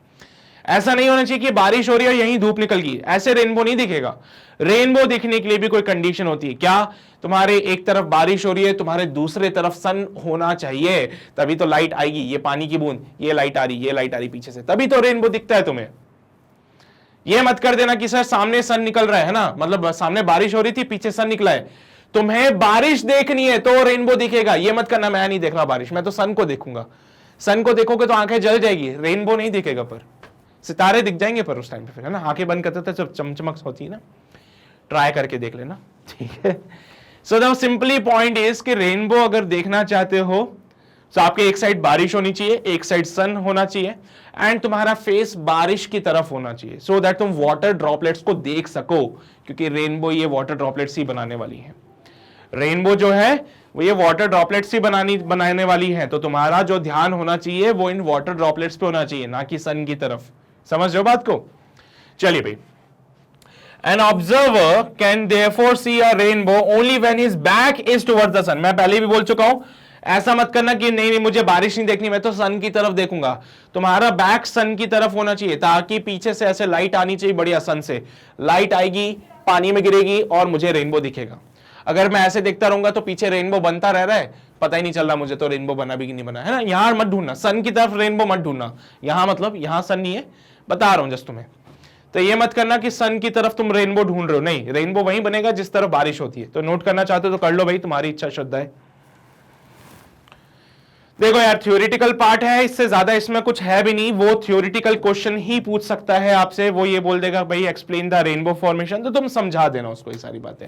ऐसा नहीं होना चाहिए कि बारिश हो रही है यहीं धूप निकल गई, ऐसे रेनबो नहीं दिखेगा। रेनबो दिखने के लिए भी कोई कंडीशन होती है क्या? तुम्हारे एक तरफ बारिश हो रही है, तुम्हारे दूसरे तरफ सन होना चाहिए, तभी तो लाइट आएगी। ये पानी की बूंद, ये लाइट आ रही, ये लाइट आ रही पीछे से, तभी तो रेनबो दिखता है तुम्हें। ये मत कर देना कि सर सामने सन निकल रहा है ना, मतलब सामने बारिश हो रही थी पीछे सन निकला है, तुम्हें बारिश देखनी है तो रेनबो दिखेगा। ये मत करना मैं नहीं देख रहा बारिश, मैं तो सन को देखूंगा। सन को देखोगे तो आंखें जल जाएगी, रेनबो नहीं दिखेगा, पर सितारे दिख जाएंगे पर उस टाइम पे, फिर है ना। आंखें बंद करते थे जब चमचमक होती है ना, ट्राई करके देख लेना, ठीक है। So the simply point is कि रेनबो अगर देखना चाहते हो तो आपके एक साइड बारिश होनी चाहिए, एक साइड सन होना चाहिए, एंड तुम्हारा फेस बारिश की तरफ होना चाहिए, सो दैट तुम वाटर ड्रॉपलेट्स को देख सको, क्योंकि रेनबो ये वाटर ड्रॉपलेट्स ही बनाने वाली है। रेनबो जो है वो ये वाटर ड्रॉपलेट्स ही बनाने वाली है, तो तुम्हारा जो ध्यान होना चाहिए वो इन वाटर ड्रॉपलेट्स पे होना चाहिए, ना कि सन की तरफ। समझ रहे हो बात को? चलिए भाई, An observer can therefore see a rainbow only when his back is towards the sun। मैं पहले भी बोल चुका हूं, ऐसा मत करना कि नहीं मुझे बारिश नहीं देखनी, मैं तो सन की तरफ देखूंगा। तुम्हारा बैक सन की तरफ होना चाहिए, ताकि पीछे से ऐसे लाइट आनी चाहिए, बढ़िया सन से लाइट आएगी, पानी में गिरेगी और मुझे रेनबो दिखेगा। अगर मैं ऐसे देखता रहूंगा तो पीछे रेनबो बनता रह रहा है, पता ही नहीं चल रहा मुझे तो रेनबो बना भी कि नहीं बना, है ना। यहां मत ढूंढना, सन की तरफ रेनबो मत ढूंढना, यहां मतलब यहां सन नहीं है, बता रहा हूं जस्ट तुम्हें। तो ये मत करना कि सन की तरफ तुम रेनबो ढूंढ रहे हो, नहीं, रेनबो वहीं बनेगा जिस तरफ बारिश होती है। तो नोट करना चाहते हो तो कर लो भाई, तुम्हारी इच्छा श्रद्धा है। देखो यार, थ्योरेटिकल पार्ट है, इससे ज्यादा इसमें कुछ है भी नहीं। वो थ्योरेटिकल क्वेश्चन ही पूछ सकता है आपसे, वो ये बोल देगा भाई एक्सप्लेन द रेनबो फॉर्मेशन, तो तुम समझा देना उसको ये सारी बातें।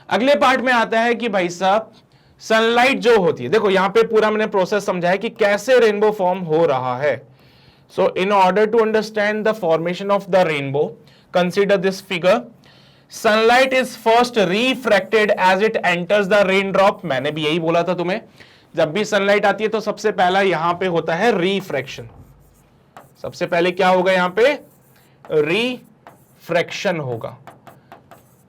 अगले पार्ट में आता है कि भाई साहब सनलाइट जो होती है, देखो यहां पे पूरा मैंने प्रोसेस समझाया कि कैसे रेनबो फॉर्म हो रहा है। So in order to understand the formation of the rainbow, consider this figure. Sunlight is first refracted as it enters the raindrop। मैंने भी यही बोला था तुम्हें, जब भी सनलाइट आती है तो सबसे पहला यहां पे होता है रिफ्रैक्शन। सबसे पहले क्या होगा यहां पे? रिफ्रैक्शन होगा।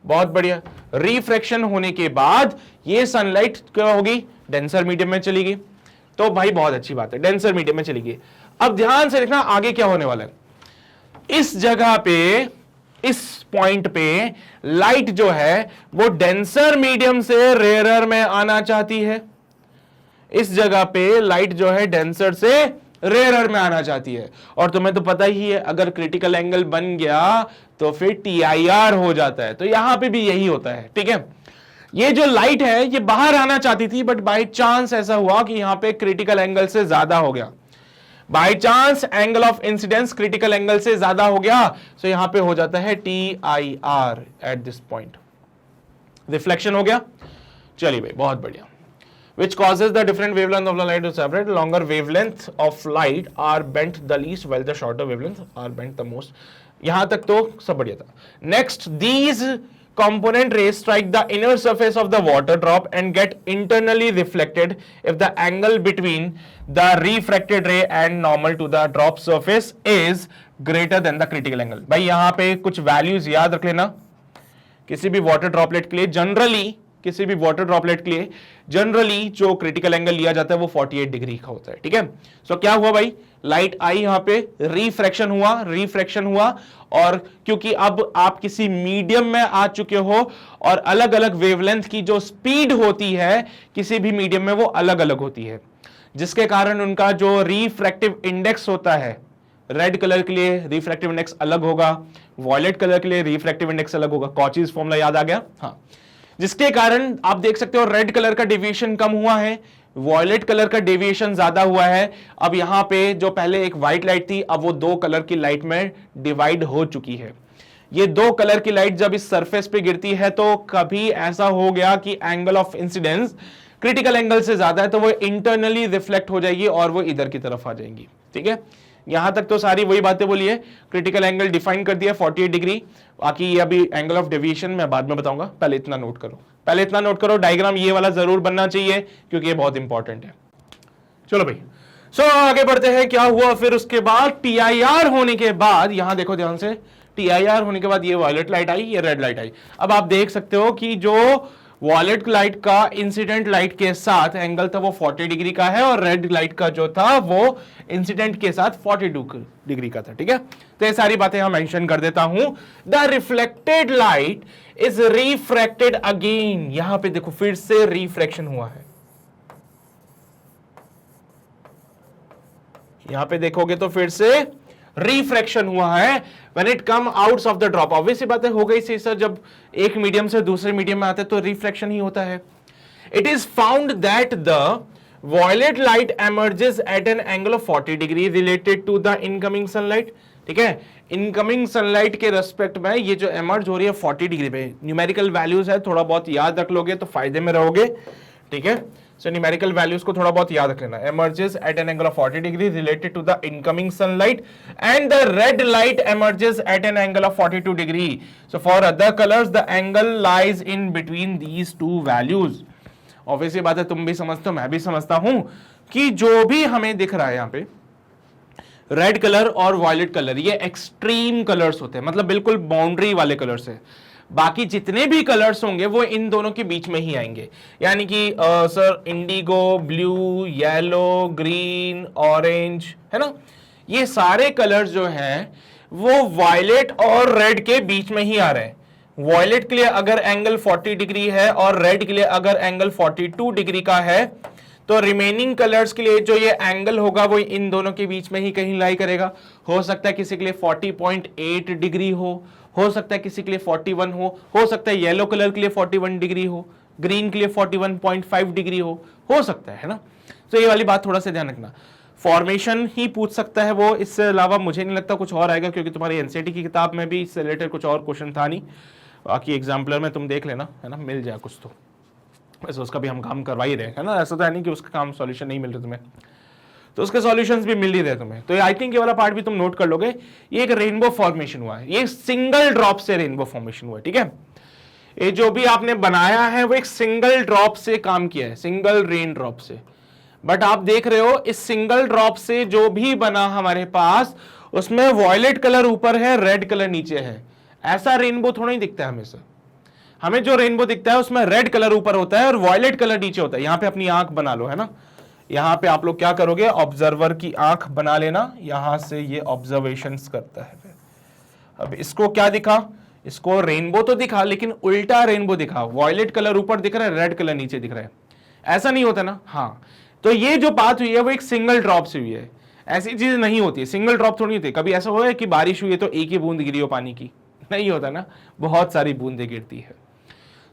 बहुत बढ़िया। रिफ्रैक्शन होने के बाद ये सनलाइट क्या होगी? डेंसर मीडियम में चली गई। तो भाई बहुत अच्छी बात है, डेंसर मीडियम में चली गई। अब ध्यान से देखना आगे क्या होने वाला है। इस जगह पे, इस पॉइंट पे लाइट जो है वो डेंसर मीडियम से रेयरर में आना चाहती है। इस जगह पे लाइट जो है डेंसर से रेयरर में आना चाहती है, और तुम्हें तो पता ही है अगर क्रिटिकल एंगल बन गया तो फिर TIR हो जाता है। तो यहां पे भी यही होता है, ठीक है। ये जो लाइट है ये बाहर आना चाहती थी, बट बाय चांस ऐसा हुआ कि यहां पे क्रिटिकल एंगल से ज्यादा हो गया। By chance angle of incidence critical angle से ज्यादा हो गया, सो यहां पे हो जाता है TIR at this point. Reflection हो गया। चलिए भाई बहुत बढ़िया। Which causes the different wavelength of the light to separate. Longer wavelength of light are bent the least, while the shorter wavelength are bent the most. यहां तक तो सब बढ़िया था। Next, these component rays strike the inner surface of the water drop and get internally reflected if the angle between the refracted ray and normal to the drop surface is greater than the critical angle। भाई यहां पे कुछ वैल्यूज याद रख लेना। किसी भी वाटर ड्रॉपलेट के लिए जनरली, किसी भी वाटर ड्रॉपलेट के लिए जनरली जो क्रिटिकल एंगल लिया जाता है वो 48 डिग्री का होता है, ठीक है। सो क्या हुआ भाई, लाइट आई, यहां पे रिफ्रैक्शन हुआ, और क्योंकि अब आप किसी मीडियम में आ चुके हो और अलग अलग वेवलेंथ की जो स्पीड होती है किसी भी मीडियम में वो अलग अलग होती है, जिसके कारण उनका जो रिफ्रैक्टिव इंडेक्स होता है, रेड कलर के लिए रिफ्रैक्टिव इंडेक्स अलग होगा, वॉयलेट कलर के लिए रिफ्रैक्टिव इंडेक्स अलग होगा। कॉचीज फॉर्मूला याद आ गया? हाँ, जिसके कारण आप देख सकते हो रेड कलर का डेविएशन कम हुआ है, वॉयलेट कलर का डेविएशन ज्यादा हुआ है। अब यहां पे जो पहले एक व्हाइट लाइट थी अब वो दो कलर की लाइट में डिवाइड हो चुकी है। ये दो कलर की लाइट जब इस सरफेस पे गिरती है तो कभी ऐसा हो गया कि angle of incidence critical angle से ज्यादा है तो वो इंटरनली रिफ्लेक्ट हो जाएगी और वो इधर की तरफ आ जाएंगी। ठीक है, यहां तक तो सारी वही बातें बोली है। क्रिटिकल एंगल डिफाइन कर दिया 48 डिग्री, बाकी ये अभी एंगल ऑफ डेविएशन मैं बाद में बताऊंगा, पहले इतना नोट करो, पहले इतना नोट करो, डायग्राम ये वाला जरूर बनना चाहिए क्योंकि ये बहुत इंपॉर्टेंट है। चलो भाई, आगे बढ़ते हैं। क्या हुआ फिर उसके बाद, TIR होने के बाद, यहां देखो ध्यान से, TIR होने के बाद ये वायलेट लाइट आई, ये रेड लाइट आई। अब आप देख सकते हो कि जो वायलेट लाइट का इंसिडेंट लाइट के साथ एंगल था वो 40 डिग्री का है और रेड लाइट का जो था वो इंसिडेंट के साथ 42 डिग्री का था। ठीक है, तो ये सारी बातें हम मेंशन कर देता हूं। The reflected light is refracted again, यहां पे देखो फिर से रिफ्रैक्शन हुआ है, यहां पे देखोगे तो फिर से रिफ्रैक्शन हुआ है when it come out of the drop. Obviously बात है, हो गई सर, जब एक मीडियम से दूसरे मीडियम में आते तो रिफ्रैक्शन ही होता है। It is found that the violet light emerges at an angle of 40 degree related to the incoming sunlight. ठीक है, इनकमिंग सनलाइट के रेस्पेक्ट में ये जो एमर्ज हो रही है 40 डिग्री पे, न्यूमेरिकल वैल्यूज है, थोड़ा बहुत याद रख लोगे तो फायदे में रहोगे। ठीक है, सो न्यूमेरिकल वैल्यूज को थोड़ा बहुत याद रख लेना। Emerges at an angle of 40 degree related to the incoming sunlight and the red light emerges at an angle of 42 degree. So for other colours the angle lies in between these two values. Obviously बात है, तुम भी समझते हो, मैं भी समझता हूं कि जो भी हमें दिख रहा है यहां पे रेड कलर और वॉयलेट कलर, ये एक्सट्रीम कलर्स होते हैं, मतलब बिल्कुल बाउंड्री वाले कलर्स है। बाकी जितने भी कलर्स होंगे वो इन दोनों के बीच में ही आएंगे, यानी कि sir Indigo, blue, yellow, green, orange, है ना, ये सारे कलर्स जो हैं वो वायलेट और रेड के बीच में ही आ रहे हैं। वायलेट के लिए अगर एंगल 40 डिग्री है और रेड के लिए अगर एंगल 42 डिग्री का है तो रिमेनिंग कलर्स के लिए जो ये एंगल होगा वो इन दोनों के बीच में ही कहीं लाई करेगा। हो सकता है किसी के लिए 40.8 डिग्री हो सकता है किसी के लिए 41 हो सकता है येलो कलर के लिए 41 डिग्री हो, ग्रीन के लिए 41.5 डिग्री हो सकता है ना। तो ये वाली बात थोड़ा सा ध्यान रखना। फॉर्मेशन ही पूछ सकता है वो, इससे अलावा मुझे नहीं लगता कुछ और आएगा, क्योंकि तुम्हारी एनसीईआरटी की किताब में भी इससे रिलेटेड कुछ और क्वेश्चन था नहीं। बाकी एग्जाम्पलर में तुम देख लेना, है ना, मिल जाए कुछ तो। वैसे उसका भी हम काम करवा ही रहे हैं, है ना, ऐसा तो है नहीं कि उसका काम सॉल्यूशन नहीं मिल रहा तुम्हें, तो उसके सॉल्यूशंस भी मिल ही रहे तुम्हें। तो आई थिंक ये वाला पार्ट भी तुम नोट कर लोगे। ये एक रेनबो फॉर्मेशन हुआ है, ये सिंगल ड्रॉप से रेनबो फॉर्मेशन हुआ है। ठीक है, ये जो भी आपने बनाया है वो एक सिंगल ड्रॉप से काम किया है, सिंगल रेन ड्रॉप से। बट आप देख रहे हो इस सिंगल ड्रॉप से जो भी बना हमारे पास, उसमें वॉयलेट कलर ऊपर है, रेड कलर नीचे है। ऐसा रेनबो थोड़ा ही दिखता है हमेशा। हमें जो रेनबो दिखता है उसमें रेड कलर ऊपर होता है और वॉयलेट कलर नीचे होता है। यहां पे अपनी आंख बना लो, है ना, यहां पे आप लोग क्या करोगे, ऑब्जर्वर की आंख बना लेना, यहां से ये ऑब्जर्वेशंस करता है। अब इसको क्या दिखा, इसको रेनबो तो दिखा लेकिन उल्टा रेनबो दिखा, वॉयलेट कलर ऊपर दिख रहा है, रेड कलर नीचे दिख रहा है। ऐसा नहीं होता ना, हाँ। तो ये जो बात हुई है वो एक सिंगल ड्रॉप से हुई है, ऐसी चीज नहीं होती है, सिंगल ड्रॉप थोड़ी होती है। कभी ऐसा हुआ है कि बारिश हुई है तो एक ही बूंद गिरी हो पानी की, नहीं होता ना, बहुत सारी बूंदें गिरती है।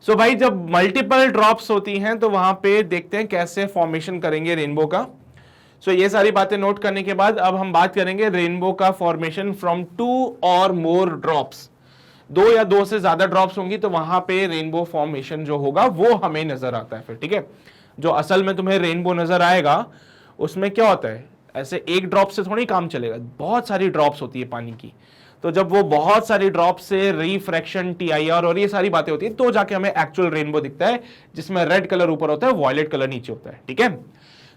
सो भाई जब मल्टीपल ड्रॉप्स होती हैं तो वहां पे देखते हैं कैसे फॉर्मेशन करेंगे रेनबो का। सो ये सारी बातें नोट करने के बाद अब हम बात करेंगे रेनबो का फॉर्मेशन फ्रॉम 2 और मोर ड्रॉप्स। 2 या 2 से ज्यादा ड्रॉप्स होंगी तो वहां पे रेनबो फॉर्मेशन जो होगा वो हमें नजर आता है फिर। ठीक है, जो असल में तुम्हें रेनबो नजर आएगा उसमें क्या होता है, ऐसे एक ड्रॉप से थोड़ी काम चलेगा, बहुत सारी ड्रॉप्स होती है पानी की। तो जब वो बहुत सारी ड्रॉप से रिफ्रैक्शन, TIR और ये सारी बातें होती है तो जाके हमें एक्चुअल रेनबो दिखता है, जिसमें रेड कलर ऊपर होता है, वॉयलेट कलर नीचे होता है। ठीक है,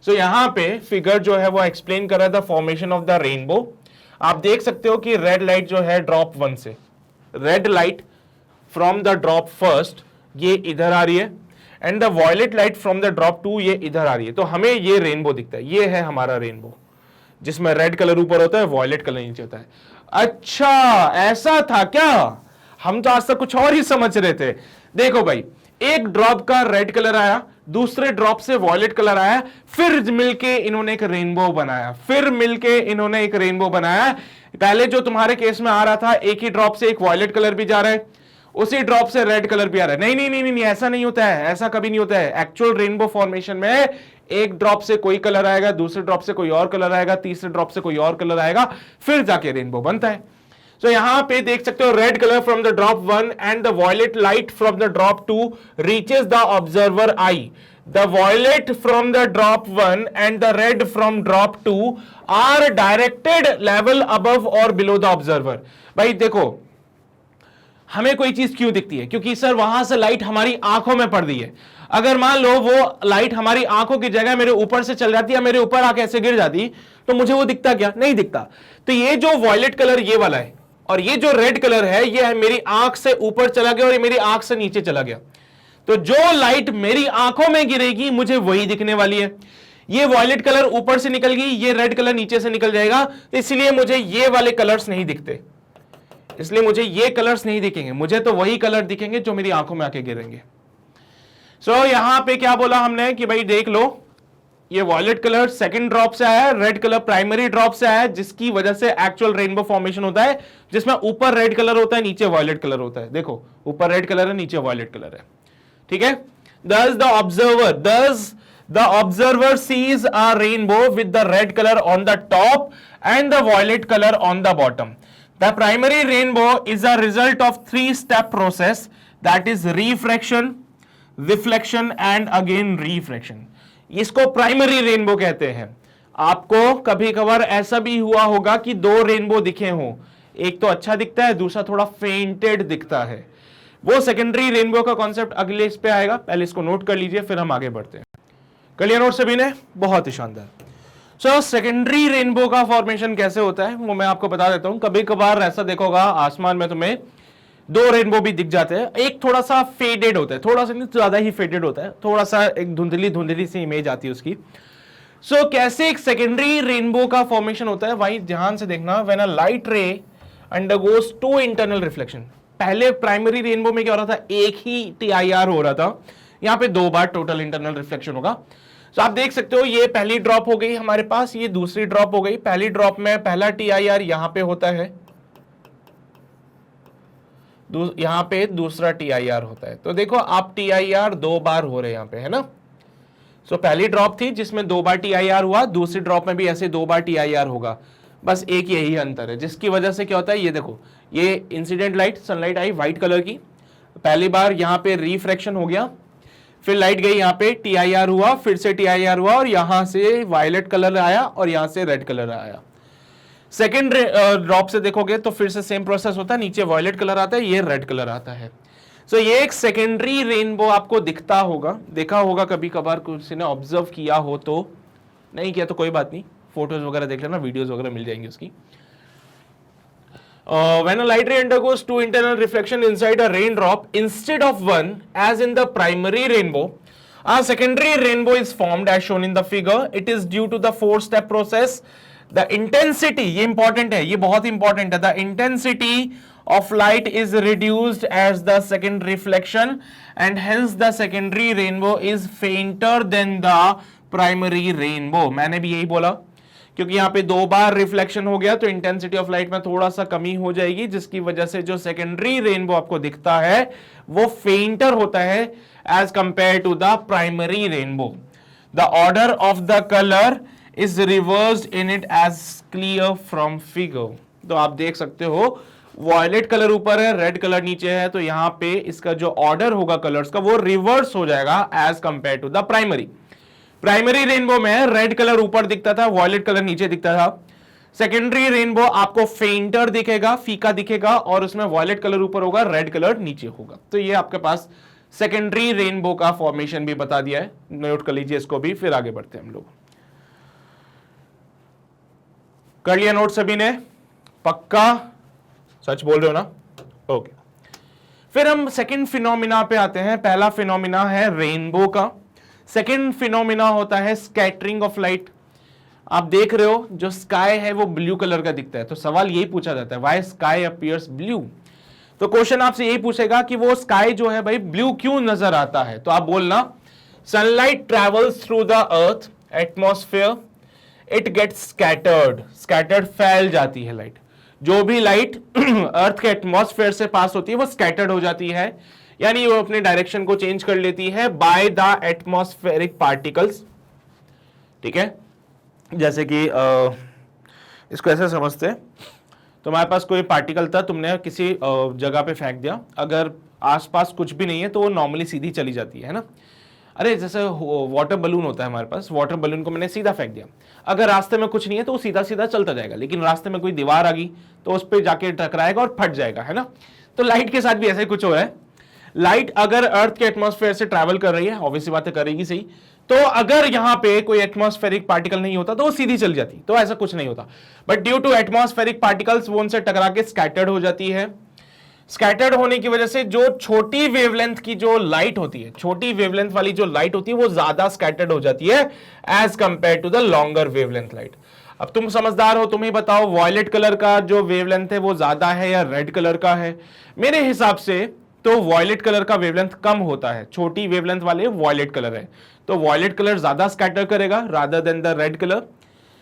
सो यहां पे फिगर जो है वो एक्सप्लेन कर रहा था फॉर्मेशन ऑफ द रेनबो। आप देख सकते हो कि रेड लाइट जो है ड्रॉप 1 से, red light from the drop first ये इधर आ रही है, and the violet light from the drop 2 ये इधर आ रही है। तो हमें ये रेनबो दिखता है, ये है हमारा रेनबो, जिसमें रेड कलर ऊपर होता है, वॉयलेट कलर नीचे होता है। अच्छा ऐसा था क्या, हम तो आज तक कुछ और ही समझ रहे थे। देखो भाई, एक ड्रॉप का रेड कलर आया, दूसरे ड्रॉप से वॉयलेट कलर आया, फिर मिलके इन्होंने एक रेनबो बनाया, फिर मिलके इन्होंने एक रेनबो बनाया। पहले जो तुम्हारे केस में आ रहा था, एक ही ड्रॉप से एक वॉयलेट कलर भी जा रहा है, उसी ड्रॉप से रेड कलर भी आ रहा है। नहीं नहीं नहीं नहीं, ऐसा नहीं होता है, ऐसा कभी नहीं होता है। एक्चुअल रेनबो फॉर्मेशन में एक ड्रॉप से कोई कलर आएगा, दूसरे ड्रॉप से कोई और कलर आएगा, तीसरे ड्रॉप से कोई और कलर आएगा, फिर जाके रेनबो बनता है। सो यहां पे देख सकते हो red colour from the drop 1 and the violet light from the drop 2 reaches the observer eye. The violet from the drop 1 and the red from drop 2 are directed level above or below the observer. भाई देखो, हमें कोई चीज क्यों दिखती है? क्योंकि सर वहां से लाइट हमारी आंखों में पड़ रही है. अगर मान लो वो लाइट हमारी आंखों की जगह मेरे ऊपर से चल जाती है, मेरे ऊपर आके ऐसे गिर जाती, तो मुझे वो दिखता क्या? नहीं दिखता. तो ये जो वॉयलेट कलर ये वाला है और ये जो रेड कलर है, ये है मेरी आंख से ऊपर चला गया और ये मेरी आंख से नीचे चला गया. तो जो लाइट मेरी आंखों में गिरेगी मुझे वही दिखने वाली है. ये वॉयलेट कलर ऊपर से निकल गई, ये रेड कलर नीचे से निकल जाएगा, तो इसलिए मुझे ये वाले कलर्स नहीं दिखते, इसलिए मुझे ये कलर्स नहीं दिखेंगे. मुझे तो वही कलर दिखेंगे जो मेरी आंखों में आके गिरेंगे. सो यहां पे क्या बोला हमने कि भाई देख लो, ये वॉयलेट कलर सेकंड ड्रॉप से आया, रेड कलर प्राइमरी ड्रॉप से आया, जिसकी वजह से एक्चुअल रेनबो फॉर्मेशन होता है, जिसमें ऊपर रेड कलर होता है, नीचे वॉयलेट कलर होता है. देखो ऊपर रेड कलर है, नीचे वॉयलेट कलर है. ठीक है. Thus the observer sees a rainbow with the red color on the top and the violet color on the bottom. The primary rainbow is a result of three-step process, that is refraction, reflection and again refraction. इसको प्राइमरी रेनबो कहते हैं. आपको कभी कभार ऐसा भी हुआ होगा कि दो रेनबो दिखे हों, एक तो अच्छा दिखता है, दूसरा थोड़ा फेंटेड दिखता है. वो सेकेंडरी रेनबो का कॉन्सेप्ट अगले इस पे आएगा, पहले इसको नोट कर लीजिए, फिर हम आगे बढ़ते हैं. कर लिया नोट सभी ने? बहुत ही शानदार. सो सेकेंडरी रेनबो का फॉर्मेशन कैसे होता है वो मैं आपको बता देता हूं. कभी कभार ऐसा देखोगा आसमान में तुम्हें दो रेनबो भी दिख जाते हैं. एक थोड़ा सा फेडेड होता है, थोड़ा सा नहीं ज्यादा ही फेडेड होता है, थोड़ा सा एक धुंधली धुंधली सी इमेज आती है उसकी. सो कैसे एक सेकेंडरी रेनबो का फॉर्मेशन होता है, वही ध्यान से देखना. When a light ray undergoes two internal reflection, पहले प्राइमरी रेनबो में क्या हो रहा था, एक ही TIR हो रहा था, यहां पे दो बार टोटल इंटरनल रिफ्लेक्शन होगा. तो आप देख सकते हो ये पहली ड्रॉप हो गई हमारे पास, ये दूसरी ड्रॉप हो गई. पहली ड्रॉप में पहला TIR यहां पे होता है, यहां पे दूसरा TIR होता है. तो देखो आप TIR दो बार हो रहे हैं यहां पे, है ना. सो पहली ड्रॉप थी जिसमें दो बार TIR हुआ, दूसरी ड्रॉप में भी ऐसे दो बार TIR होगा. बस एक यही अंतर है, जिसकी वजह से क्या होता है, ये देखो ये इंसिडेंट लाइट सनलाइट आई व्हाइट कलर की, पहली बार यहां पे रिफ्रैक्शन हो गया, फिर लाइट गई यहां पे TIR हुआ, फिर से TIR हुआ और यहां से वायलेट कलर आया और यहां से रेड कलर आया. सेकेंड ड्रॉप से देखोगे तो फिर से सेम प्रोसेस होता है, नीचे वायलेट कलर आता है, ये रेड कलर आता है. सो ये एक सेकेंडरी रेनबो आपको दिखता होगा, देखा होगा कभी कभार, किसी ने ऑब्जर्व किया हो तो, नहीं किया तो कोई बात नहीं, फोटोज वगैरह देख लेना, वीडियोस वगैरह मिल जाएंगी उसकी. When a light ray undergoes two internal reflection inside a raindrop instead of one, as in the primary rainbow, a secondary rainbow is formed as shown in the figure. It is due to the four-step process. The intensity, ये important है, ये बहुत important है. The intensity of light is reduced as the second reflection, and hence the secondary rainbow is fainter than the primary rainbow. मैंने भी यही बोला, क्योंकि यहां पे दो बार रिफ्लेक्शन हो गया तो इंटेंसिटी ऑफ लाइट में थोड़ा सा कमी हो जाएगी, जिसकी वजह से जो सेकेंडरी रेनबो आपको दिखता है वो फेंटर होता है as compare to the primary rainbow. The order of the colour is reversed in it as clear from figure. तो आप देख सकते हो वॉयलेट कलर ऊपर है, रेड कलर नीचे है, तो यहां पे इसका जो ऑर्डर होगा कलर्स का वो रिवर्स हो जाएगा as compare to the primary. Primary rainbow में रेड कलर ऊपर दिखता था, वॉयलेट कलर नीचे दिखता था. सेकेंडरी रेनबो आपको फेंटर दिखेगा, फीका दिखेगा, और उसमें वॉयलेट कलर ऊपर होगा, रेड कलर नीचे होगा. तो ये आपके पास सेकेंडरी रेनबो का फॉर्मेशन भी बता दिया है, नोट कर लीजिए इसको भी, फिर आगे बढ़ते हैं हम लोग. कर लिया नोट सभी ने? पक्का सच बोल रहे हो ना? ओके. फिर हम सेकेंड फिनोमिना पे आते हैं. पहला फिनोमिना है रेनबो का, सेकेंड फिनोमिना होता है स्कैटरिंग ऑफ लाइट. आप देख रहे हो जो स्काई है वो ब्लू कलर का दिखता है, तो सवाल यही पूछा जाता है, व्हाई स्काई अपीयर्स ब्लू. तो क्वेश्चन आपसे यही पूछेगा कि वो स्काई जो है भाई ब्लू क्यों नजर आता है. तो आप बोलना sunlight travels through the earth atmosphere, it gets scattered. Scattered फैल जाती है लाइट, जो भी लाइट अर्थ के एटमॉस्फेयर से पास होती है वो स्कैटर्ड हो जाती है, यानी वो अपने डायरेक्शन को चेंज कर लेती है बाय द एटमॉस्फेरिक पार्टिकल्स. ठीक है, जैसे कि इसको ऐसे समझते हैं. तुम्हारे पास कोई पार्टिकल था, तुमने किसी जगह पे फेंक दिया, अगर आसपास कुछ भी नहीं है तो वो नॉर्मली सीधी चली जाती है ना। अरे जैसे वाटर बलून होता है हमारे पास, वाटर बलून को मैंने सीधा फेंक दिया, अगर रास्ते में कुछ नहीं है तो वो सीधा सीधा चलता जाएगा, लेकिन रास्ते में कोई दीवार आ गई तो उस पर जाके टकराएगा और फट जाएगा, है ना। तो लाइट के साथ भी ऐसा ही कुछ हुआ है। लाइट अगर अर्थ के एटमॉस्फेयर से ट्रैवल कर रही है, ऑब्वियसली बात है करेगी सही, तो अगर यहां पे कोई एटमॉस्फेरिक पार्टिकल नहीं होता तो वो सीधी चल जाती, तो ऐसा कुछ नहीं होता। But due to atmospheric particles वो उनसे टकरा के स्कैटर्ड हो जाती है। स्कैटर्ड होने की वजह से जो छोटी वेवलेंथ की जो लाइट होती है, छोटी वेवलेंथ वाली जो लाइट होती है वो ज्यादा स्कैटर्ड हो जाती है as compare to the longer wavelength light. अब तुम समझदार हो, तुम ही बताओ वॉयलेट कलर का जो वेवलेंथ है वो ज्यादा है या रेड कलर का है। मेरे हिसाब से तो वॉयलेट कलर का वेवलेंथ कम होता है, छोटी वेवलेंथ वाले वॉयलेट कलर है, तो वॉयलेट कलर ज्यादा स्कैटर करेगा rather than the red colour.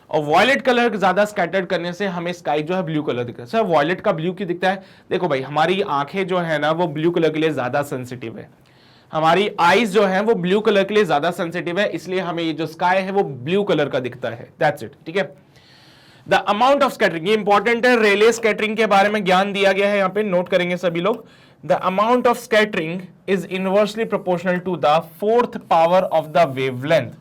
और वॉयलेट कलर ज्यादा स्कैटर्ड करने से हमें स्काई जो है ब्लू कलर दिखता है। सर वॉयलेट का ब्लू क्यों दिखता है? देखो भाई, हमारी आंखें जो है ना वो ब्लू कलर के लिए ज्यादा सेंसिटिव है, हमारी आईज जो है वो ब्लू कलर के लिए ज्यादा सेंसिटिव है, इसलिए हमें ये जो स्काई है वो ब्लू कलर का दिखता है। दैट्स इट, ठीक है। द अमाउंट ऑफ स्कैटरिंग, ये इंपॉर्टेंट है, रेले स्कैटरिंग के बारे में ज्ञान दिया गया है, यहां पे नोट करेंगे सभी लोग। The amount of scattering is inversely proportional to the fourth power of the wavelength,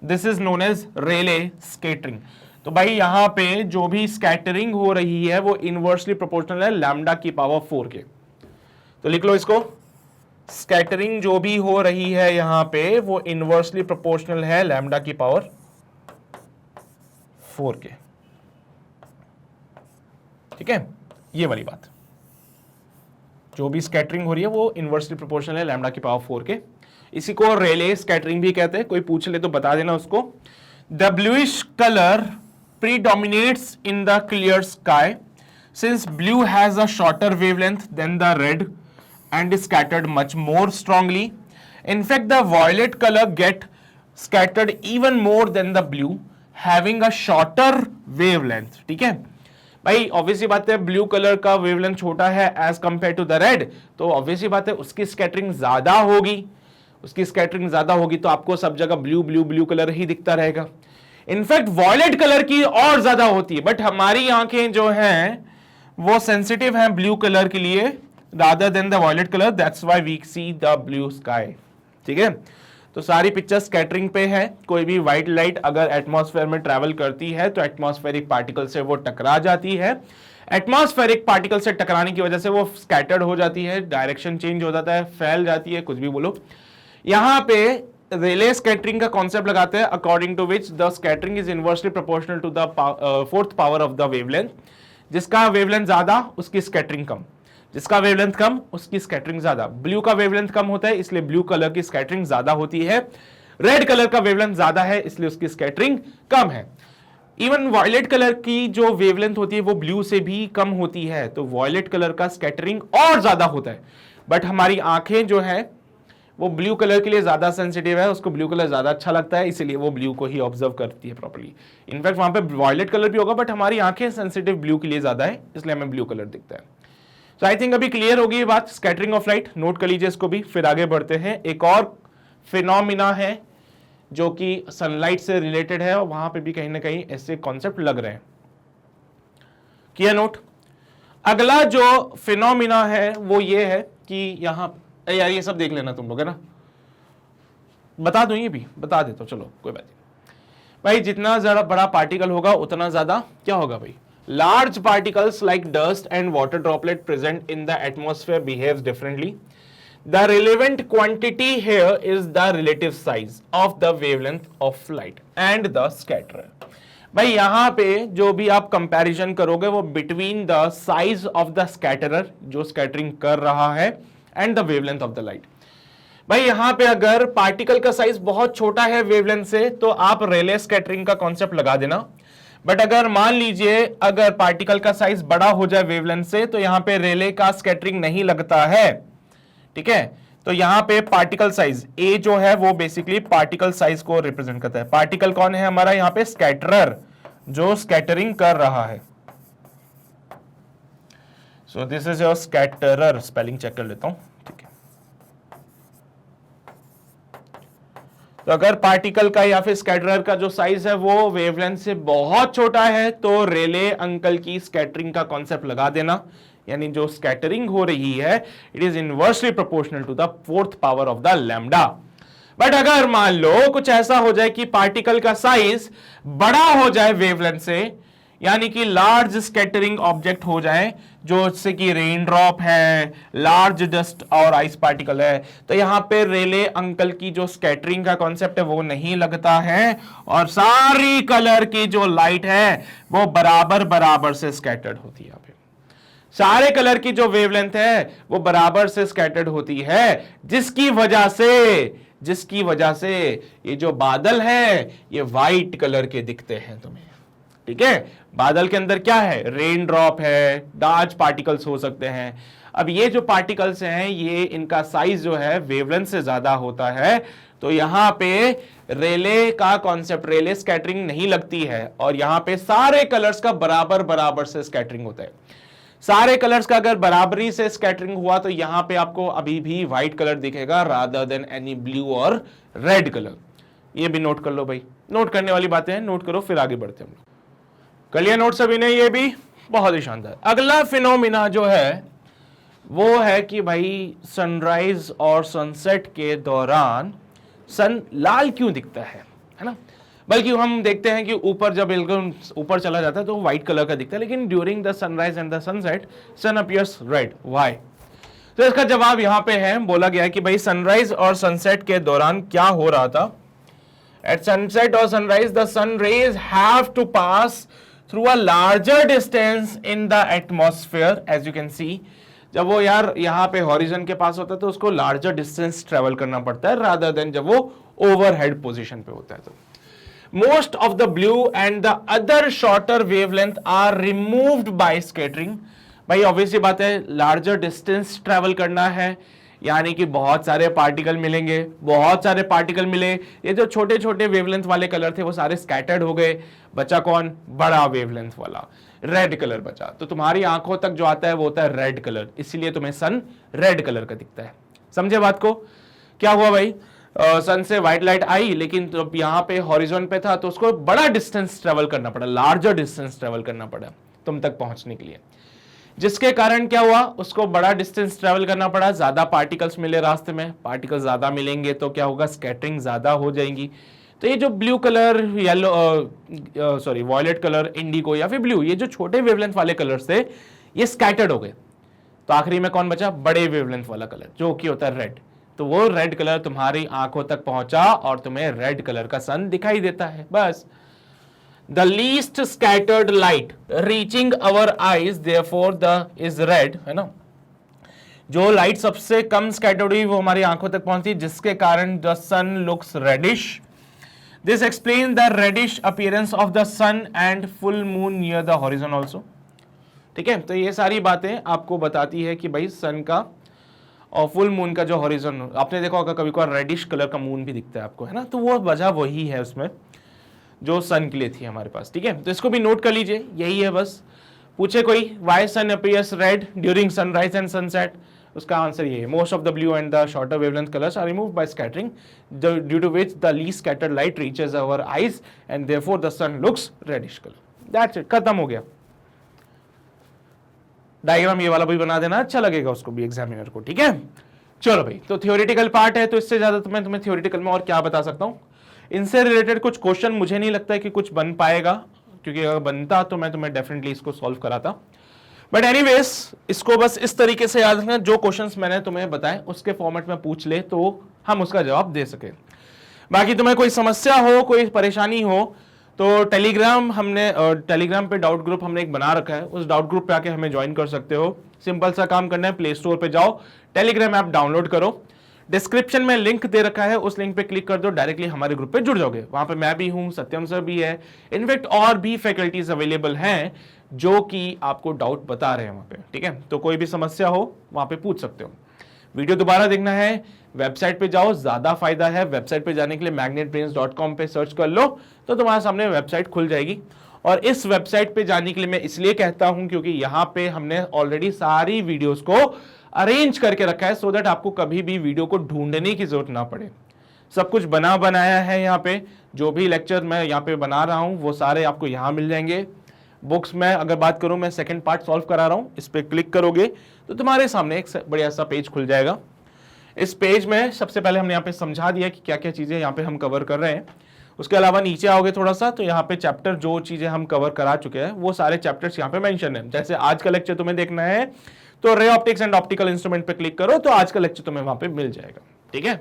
this is known as Rayleigh scattering. तो भाई यहां पे जो भी स्कैटरिंग हो रही है वो इनवर्सली प्रोपोर्शनल है लैम्डा की पावर 4 के। तो लिख लो इसको, स्कैटरिंग जो भी हो रही है यहां पे वो इनवर्सली प्रोपोर्शनल है लैम्डा की पावर 4 के, ठीक है। ये वाली बात, जो भी स्कैटरिंग हो रही है वो इनवर्सली प्रोपोर्शनल है लैम्डा की पावर 4 के। इसी को रेले स्कैटरिंग भी कहते हैं, कोई पूछ ले तो बता देना उसको। The bluish colour predominates in the clear sky since blue has a shorter wavelength than the red and is scattered much more strongly. In fact, the violet color get scattered even more than the blue having a shorter wavelength, ठीक है भाई। ऑब्वियसली बात है ब्लू कलर का वेवलेंथ छोटा है as compare to the red, तो ऑब्वियसली बात है उसकी स्कैटरिंग ज्यादा होगी, उसकी स्कैटरिंग ज्यादा होगी तो आपको सब जगह ब्लू ब्लू ब्लू कलर ही दिखता रहेगा। इनफैक्ट वॉयलेट कलर की और ज्यादा होती है, बट हमारी आंखें जो हैं वो सेंसिटिव हैं ब्लू कलर के लिए rather than the violet colour, that's why we see the blue sky, ठीक है। तो सारी पिक्चर स्कैटरिंग पे है। कोई भी व्हाइट लाइट अगर एटमॉस्फेयर में ट्रैवल करती है तो एटमॉस्फेरिक पार्टिकल से वो टकरा जाती है, एटमॉस्फेरिक पार्टिकल से टकराने की वजह से वो स्कैटर्ड हो जाती है, डायरेक्शन चेंज हो जाता है, फैल जाती है, कुछ भी बोलो। यहां पे रेले स्कैटरिंग का कॉन्सेप्ट लगाते हैं according to which the scattering is inversely proportional to the fourth power of the wavelength. जिसका वेवलेंथ ज्यादा उसकी स्कैटरिंग कम, जिसका वेवलेंथ कम उसकी स्कैटरिंग ज्यादा। ब्लू का वेवलेंथ कम होता है इसलिए ब्लू कलर की स्कैटरिंग ज्यादा होती है, रेड कलर का वेवलेंथ ज्यादा है इसलिए उसकी स्कैटरिंग कम है। इवन वॉयलेट कलर की जो वेवलेंथ होती है वो ब्लू से भी कम होती है, तो वॉयलेट कलर का स्कैटरिंग और ज्यादा होता है। बट हमारी आंखें जो है वो ब्लू कलर के लिए ज्यादा सेंसिटिव है, उसको ब्लू कलर ज्यादा अच्छा लगता है, इसीलिए वो ब्लू को ही ऑब्जर्व करती है प्रॉपर्ली। इनफैक्ट वहां पे वॉयलेट कलर भी होगा बट हमारी आंखें सेंसिटिव ब्लू के लिए ज्यादा है, इसलिए हमें ब्लू कलर दिखता है। तो आई थिंक अभी क्लियर होगी ये बात, स्कैटरिंग ऑफ लाइट, नोट कर लीजिए इसको भी, फिर आगे बढ़ते हैं। एक और फिनोमिना है जो कि सनलाइट से रिलेटेड है और वहां पे भी कहीं ना कहीं ऐसे कॉन्सेप्ट लग रहे हैं, किया नोट। अगला जो फिनोमिना है वो ये है कि यहां यार ये सब देख लेना तुम लोग, है ना, बता दूं ये भी बता देता हूं, चलो कोई बात नहीं भाई। जितना ज्यादा बड़ा पार्टिकल होगा उतना ज्यादा क्या होगा भाई, large particles like dust and water droplet present in the atmosphere behaves differently. The relevant quantity here is the relative size of the wavelength of light and the scatterer. भाई यहां पे जो भी आप कंपैरिजन करोगे वो between the size of the scatterer जो स्कैटरिंग कर रहा है and the wavelength of the light. भाई यहां पे अगर पार्टिकल का साइज बहुत छोटा है वेवलेंथ से तो आप रेले स्कैटरिंग का कॉन्सेप्ट लगा देना, बट अगर मान लीजिए अगर पार्टिकल का साइज बड़ा हो जाए वेवलेंथ से तो यहां पे रेले का स्कैटरिंग नहीं लगता है, ठीक है। तो यहां पे पार्टिकल साइज ए जो है वो बेसिकली पार्टिकल साइज को रिप्रेजेंट करता है। पार्टिकल कौन है हमारा यहां पे, स्कैटरर जो स्कैटरिंग कर रहा है। So this is your scatterer, spelling check कर लेता हूं, ठीक है। तो अगर पार्टिकल का या फिर स्कैटरर का जो साइज है वो वेवलेंथ से बहुत छोटा है तो रेले अंकल की स्कैटरिंग का कॉन्सेप्ट लगा देना, यानी जो स्कैटरिंग हो रही है it is inversely proportional to the 4th power of the lambda. But अगर मान लो कुछ ऐसा हो जाए कि पार्टिकल का साइज बड़ा हो जाए वेवलेंथ से, यानी कि लार्ज स्कैटरिंग ऑब्जेक्ट हो जाए, जो जैसे कि रेन ड्रॉप है, लार्ज डस्ट और आइस पार्टिकल है, तो यहां पे रेले अंकल की जो स्कैटरिंग का कॉन्सेप्ट है वो नहीं लगता है और सारी कलर की जो लाइट है वो बराबर बराबर से स्कैटर्ड होती है। यहाँ पे सारे कलर की जो वेवलेंथ है वो बराबर से स्कैटर्ड होती है, जिसकी वजह से ये जो बादल है ये व्हाइट कलर के दिखते हैं तुम्हें। ठीक है, बादल के अंदर क्या है, रेन ड्रॉप है, डार्क पार्टिकल्स हो सकते हैं। अब ये जो पार्टिकल्स हैं ये इनका साइज जो है वेवलेंथ से ज्यादा होता है, तो यहां पे रेले का कॉन्सेप्ट, रेले स्कैटरिंग नहीं लगती है और यहां पे सारे कलर्स का बराबर बराबर से स्कैटरिंग होता है। सारे कलर्स का अगर बराबरी से स्कैटरिंग हुआ तो यहां पे आपको अभी भी व्हाइट कलर दिखेगा रादर देन एनी ब्लू और रेड कलर। ये भी नोट कर लो भाई, नोट करने वाली बातें हैं, नोट करो फिर आगे बढ़ते हैं हम लोग। कर लिया नोट सभी ने, ये भी बहुत ही शानदार। अगला फिनोमिना जो है वो है कि भाई सनराइज और सनसेट के दौरान सन लाल क्यों दिखता है ना। बल्कि हम देखते हैं कि ऊपर जब बिल्कुल ऊपर चला जाता है तो व्हाइट कलर का दिखता है, लेकिन during the sunrise and the sunset sun appears red, why. तो इसका जवाब यहां पे है, बोला गया है कि भाई सनराइज और सनसेट के दौरान क्या हो रहा था। एट सनसेट और sunrise the sun rays have to pass through a larger distance in the atmosphere, as you can see. जब वो यार यहाँ पे हॉरिजन के पास होता है तो उसको लार्जर डिस्टेंस ट्रेवल करना पड़ता है रादर देन जब वो ओवरहेड पोजीशन पे होता है। तो most of the blue and the other shorter wavelength are removed by scattering। भाई ऑब्वियसली बात है, लार्जर डिस्टेंस ट्रेवल करना है, यानी कि बहुत सारे पार्टिकल मिलेंगे, बहुत सारे पार्टिकल मिले, ये जो छोटे छोटे वेवलेंथ वाले कलर थे वो सारे स्कैटर्ड हो गए, बचा कौन, बड़ा वेवलेंथ वाला रेड कलर बचा। तो तुम्हारी आंखों तक जो आता है वो होता है रेड कलर, इसीलिए तुम्हें सन रेड कलर का दिखता है। समझे बात को, क्या हुआ भाई, सन से व्हाइट लाइट आई, लेकिन तो यहाँ पे हॉरिजॉन पे था तो उसको बड़ा डिस्टेंस ट्रेवल करना पड़ा, लार्जर डिस्टेंस ट्रेवल करना पड़ा तुम तक पहुंचने के लिए, जिसके कारण क्या हुआ, उसको बड़ा डिस्टेंस ट्रेवल करना पड़ा, ज्यादा पार्टिकल्स मिले रास्ते में, पार्टिकल्स ज्यादा मिलेंगे तो क्या होगा, स्कैटरिंग ज्यादा हो जाएंगी। तो ये जो blue colour, yellow sorry violet colour, indigo या फिर ब्लू, ये जो छोटे वेवलेंथ वाले कलर्स थे ये स्कैटर्ड हो गए, तो आखिरी में कौन बचा, बड़े वेवलेंथ वाला कलर जो कि होता है रेड। तो वो रेड कलर तुम्हारी आंखों तक पहुंचा और तुम्हें रेड कलर का सन दिखाई देता है, बस। The least scattered light reaching our eyes therefore the is red, है ना। जो लाइट सबसे कम स्कैटर्ड हुई वो हमारी आंखों तक पहुंची, जिसके कारण the sun looks reddish. This explain the reddish appearance of the sun and full moon near the horizon also. ठीक है, तो ये सारी बातें आपको बताती है कि भाई सन का और फुल मून का जो हॉरिजन, आपने देखा होगा कभी कभी रेडिश कलर का मून भी दिखता है आपको, है ना, तो वो वजह वही है उसमें जो सन के लिए थी हमारे पास। ठीक है, तो इसको भी नोट कर लीजिए, यही है बस। पूछे कोई why sun appears red during sunrise and sunset, उसका आंसर ये है, most of the blue and the shorter wavelength colours are removed by scattering due to which the least scattered light reaches our eyes and therefore the sun looks reddish colour. That's it, खत्म हो गया। डायग्राम ये वाला भी बना देना, अच्छा लगेगा उसको भी एग्जामिनर को। ठीक है, चलो भाई, तो थ्योरेटिकल पार्ट है, तो इससे ज्यादा तो मैं तुम्हें थ्योरेटिकल में और क्या बता सकता हूं। इनसे रिलेटेड कुछ क्वेश्चन मुझे नहीं लगता है कि कुछ बन पाएगा, क्योंकि अगर बनता तो मैं तुम्हें डेफिनेटली इसको सॉल्व कराता। बट एनीवेज, इसको बस इस तरीके से याद रखना, जो क्वेश्चंस मैंने तुम्हें बताए उसके फॉर्मेट में पूछ ले तो हम उसका जवाब दे सके। बाकी तुम्हें कोई समस्या हो, कोई परेशानी हो, तो टेलीग्राम टेलीग्राम पे डाउट ग्रुप हमने एक बना रखा है, उस डाउट ग्रुप पे आके हमें ज्वाइन कर सकते हो। सिंपल सा काम करना है, प्ले स्टोर पे जाओ, टेलीग्राम ऐप डाउनलोड करो, डिस्क्रिप्शन में लिंक दे रखा है, उस लिंक पे क्लिक कर दो, डायरेक्टली हमारे ग्रुप पे जुड़ जाओगे। वहां पे मैं भी हूं, सत्यम सर भी है, इनफैक्ट और भी फैकल्टीज अवेलेबल हैं जो कि आपको डाउट बता रहे हैं वहां पे। ठीक है, तो कोई भी समस्या हो वहां पे पूछ सकते हो। वीडियो दोबारा देखना है, वेबसाइट पे जाओ, ज्यादा फायदा है। वेबसाइट पे जाने के लिए magnetbrains.com पे सर्च कर लो तो तुम्हारे सामने वेबसाइट खुल जाएगी। और इस वेबसाइट पे जाने के लिए मैं इसलिए कहता हूं क्योंकि यहां पे हमने ऑलरेडी सारी वीडियोस को अरेंज करके रखा है, सो दैट आपको कभी भी वीडियो को ढूंढने की जरूरत ना पड़े। सब कुछ बना बनाया है यहाँ पे। जो भी लेक्चर मैं यहाँ पे बना रहा हूँ वो सारे आपको यहाँ मिल जाएंगे। बुक्स में अगर बात करूँ, मैं सेकंड पार्ट सॉल्व करा रहा हूँ, इस पर क्लिक करोगे तो तुम्हारे सामने एक बढ़िया सा पेज खुल जाएगा। इस पेज में सबसे पहले हमने यहाँ पे समझा दिया कि क्या क्या चीज़ें यहाँ पे हम कवर कर रहे हैं। उसके अलावा नीचे आओगे थोड़ा सा तो यहाँ पे चैप्टर जो चीज़ें हम कवर करा चुके हैं वो सारे चैप्टर्स यहाँ पे मेंशन है। जैसे आज का लेक्चर तुम्हें देखना है तो ray optics and optical instrument पे क्लिक करो तो आज का लेक्चर तुम्हें वहाँ पे मिल जाएगा। ठीक है,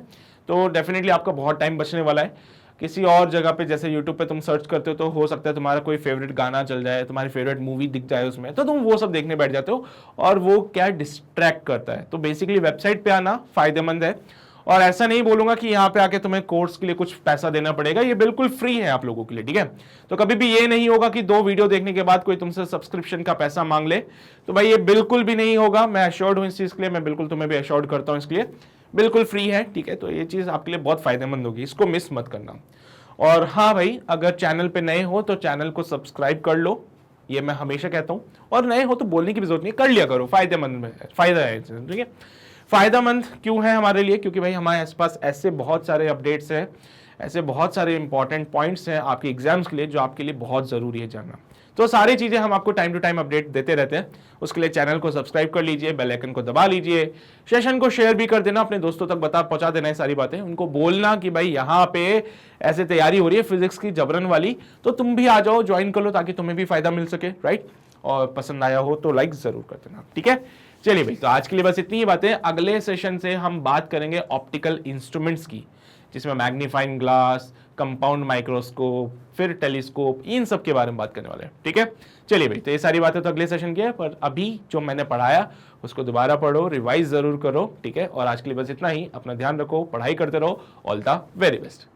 तो डेफिनेटली आपका बहुत टाइम बचने वाला है। किसी और जगह पे जैसे YouTube पे तुम सर्च करते हो तो हो सकता है तुम्हारा कोई फेवरेट गाना चल जाए, तुम्हारी फेवरेट मूवी दिख जाए उसमें, तो तुम वो सब देखने बैठ जाते हो और वो क्या डिस्ट्रैक्ट करता है। तो बेसिकली वेबसाइट पे आना फायदेमंद है। और ऐसा नहीं बोलूंगा कि यहाँ पे आके तुम्हें कोर्स के लिए कुछ पैसा देना पड़ेगा, ये बिल्कुल फ्री है आप लोगों के लिए। ठीक है, तो कभी भी ये नहीं होगा कि 2 वीडियो देखने के बाद कोई तुमसे सब्सक्रिप्शन का पैसा मांग ले, तो भाई ये बिल्कुल भी नहीं होगा। मैं अश्योर्ड हूँ इस चीज के लिए, मैं बिल्कुल तुम्हें भी अश्योर्ड करता हूँ इसके लिए, बिल्कुल फ्री है। ठीक है, तो ये चीज आपके लिए बहुत फायदेमंद होगी, इसको मिस मत करना। और हाँ भाई, अगर चैनल पे नए हो तो चैनल को सब्सक्राइब कर लो, ये मैं हमेशा कहता हूँ। और नए हो तो बोलने की भी जरूरत नहीं, कर लिया करो, फायदेमंद फायदा है। ठीक है, फायदेमंद क्यों है हमारे लिए? क्योंकि भाई हमारे आसपास ऐसे बहुत सारे अपडेट्स हैं, ऐसे बहुत सारे इंपॉर्टेंट पॉइंट्स हैं आपके एग्जाम्स के लिए जो आपके लिए बहुत जरूरी है जानना। तो सारी चीजें हम आपको टाइम टू टाइम अपडेट देते रहते हैं। उसके लिए चैनल को सब्सक्राइब कर लीजिए, बेल आइकन को दबा लीजिए, सेशन को शेयर भी कर देना, अपने दोस्तों तक पहुंचा देना है सारी बातें, उनको बोलना कि भाई यहाँ पे ऐसे तैयारी हो रही है फिजिक्स की जबरन वाली, तो तुम भी आ जाओ, ज्वाइन कर लो ताकि तुम्हें भी फायदा मिल सके। राइट, और पसंद आया हो तो लाइक जरूर कर देना। ठीक है, चलिए भाई, तो आज के लिए बस इतनी ही बातें। अगले सेशन से हम बात करेंगे ऑप्टिकल इंस्ट्रूमेंट्स की, जिसमें मैग्नीफाइंग ग्लास, कंपाउंड माइक्रोस्कोप, फिर टेलीस्कोप, इन सब के बारे में बात करने वाले हैं। ठीक है, चलिए भाई, तो ये सारी बातें तो अगले सेशन की है, पर अभी जो मैंने पढ़ाया उसको दोबारा पढ़ो, रिवाइज जरूर करो। ठीक है, और आज के लिए बस इतना ही। अपना ध्यान रखो, पढ़ाई करते रहो। All the very best.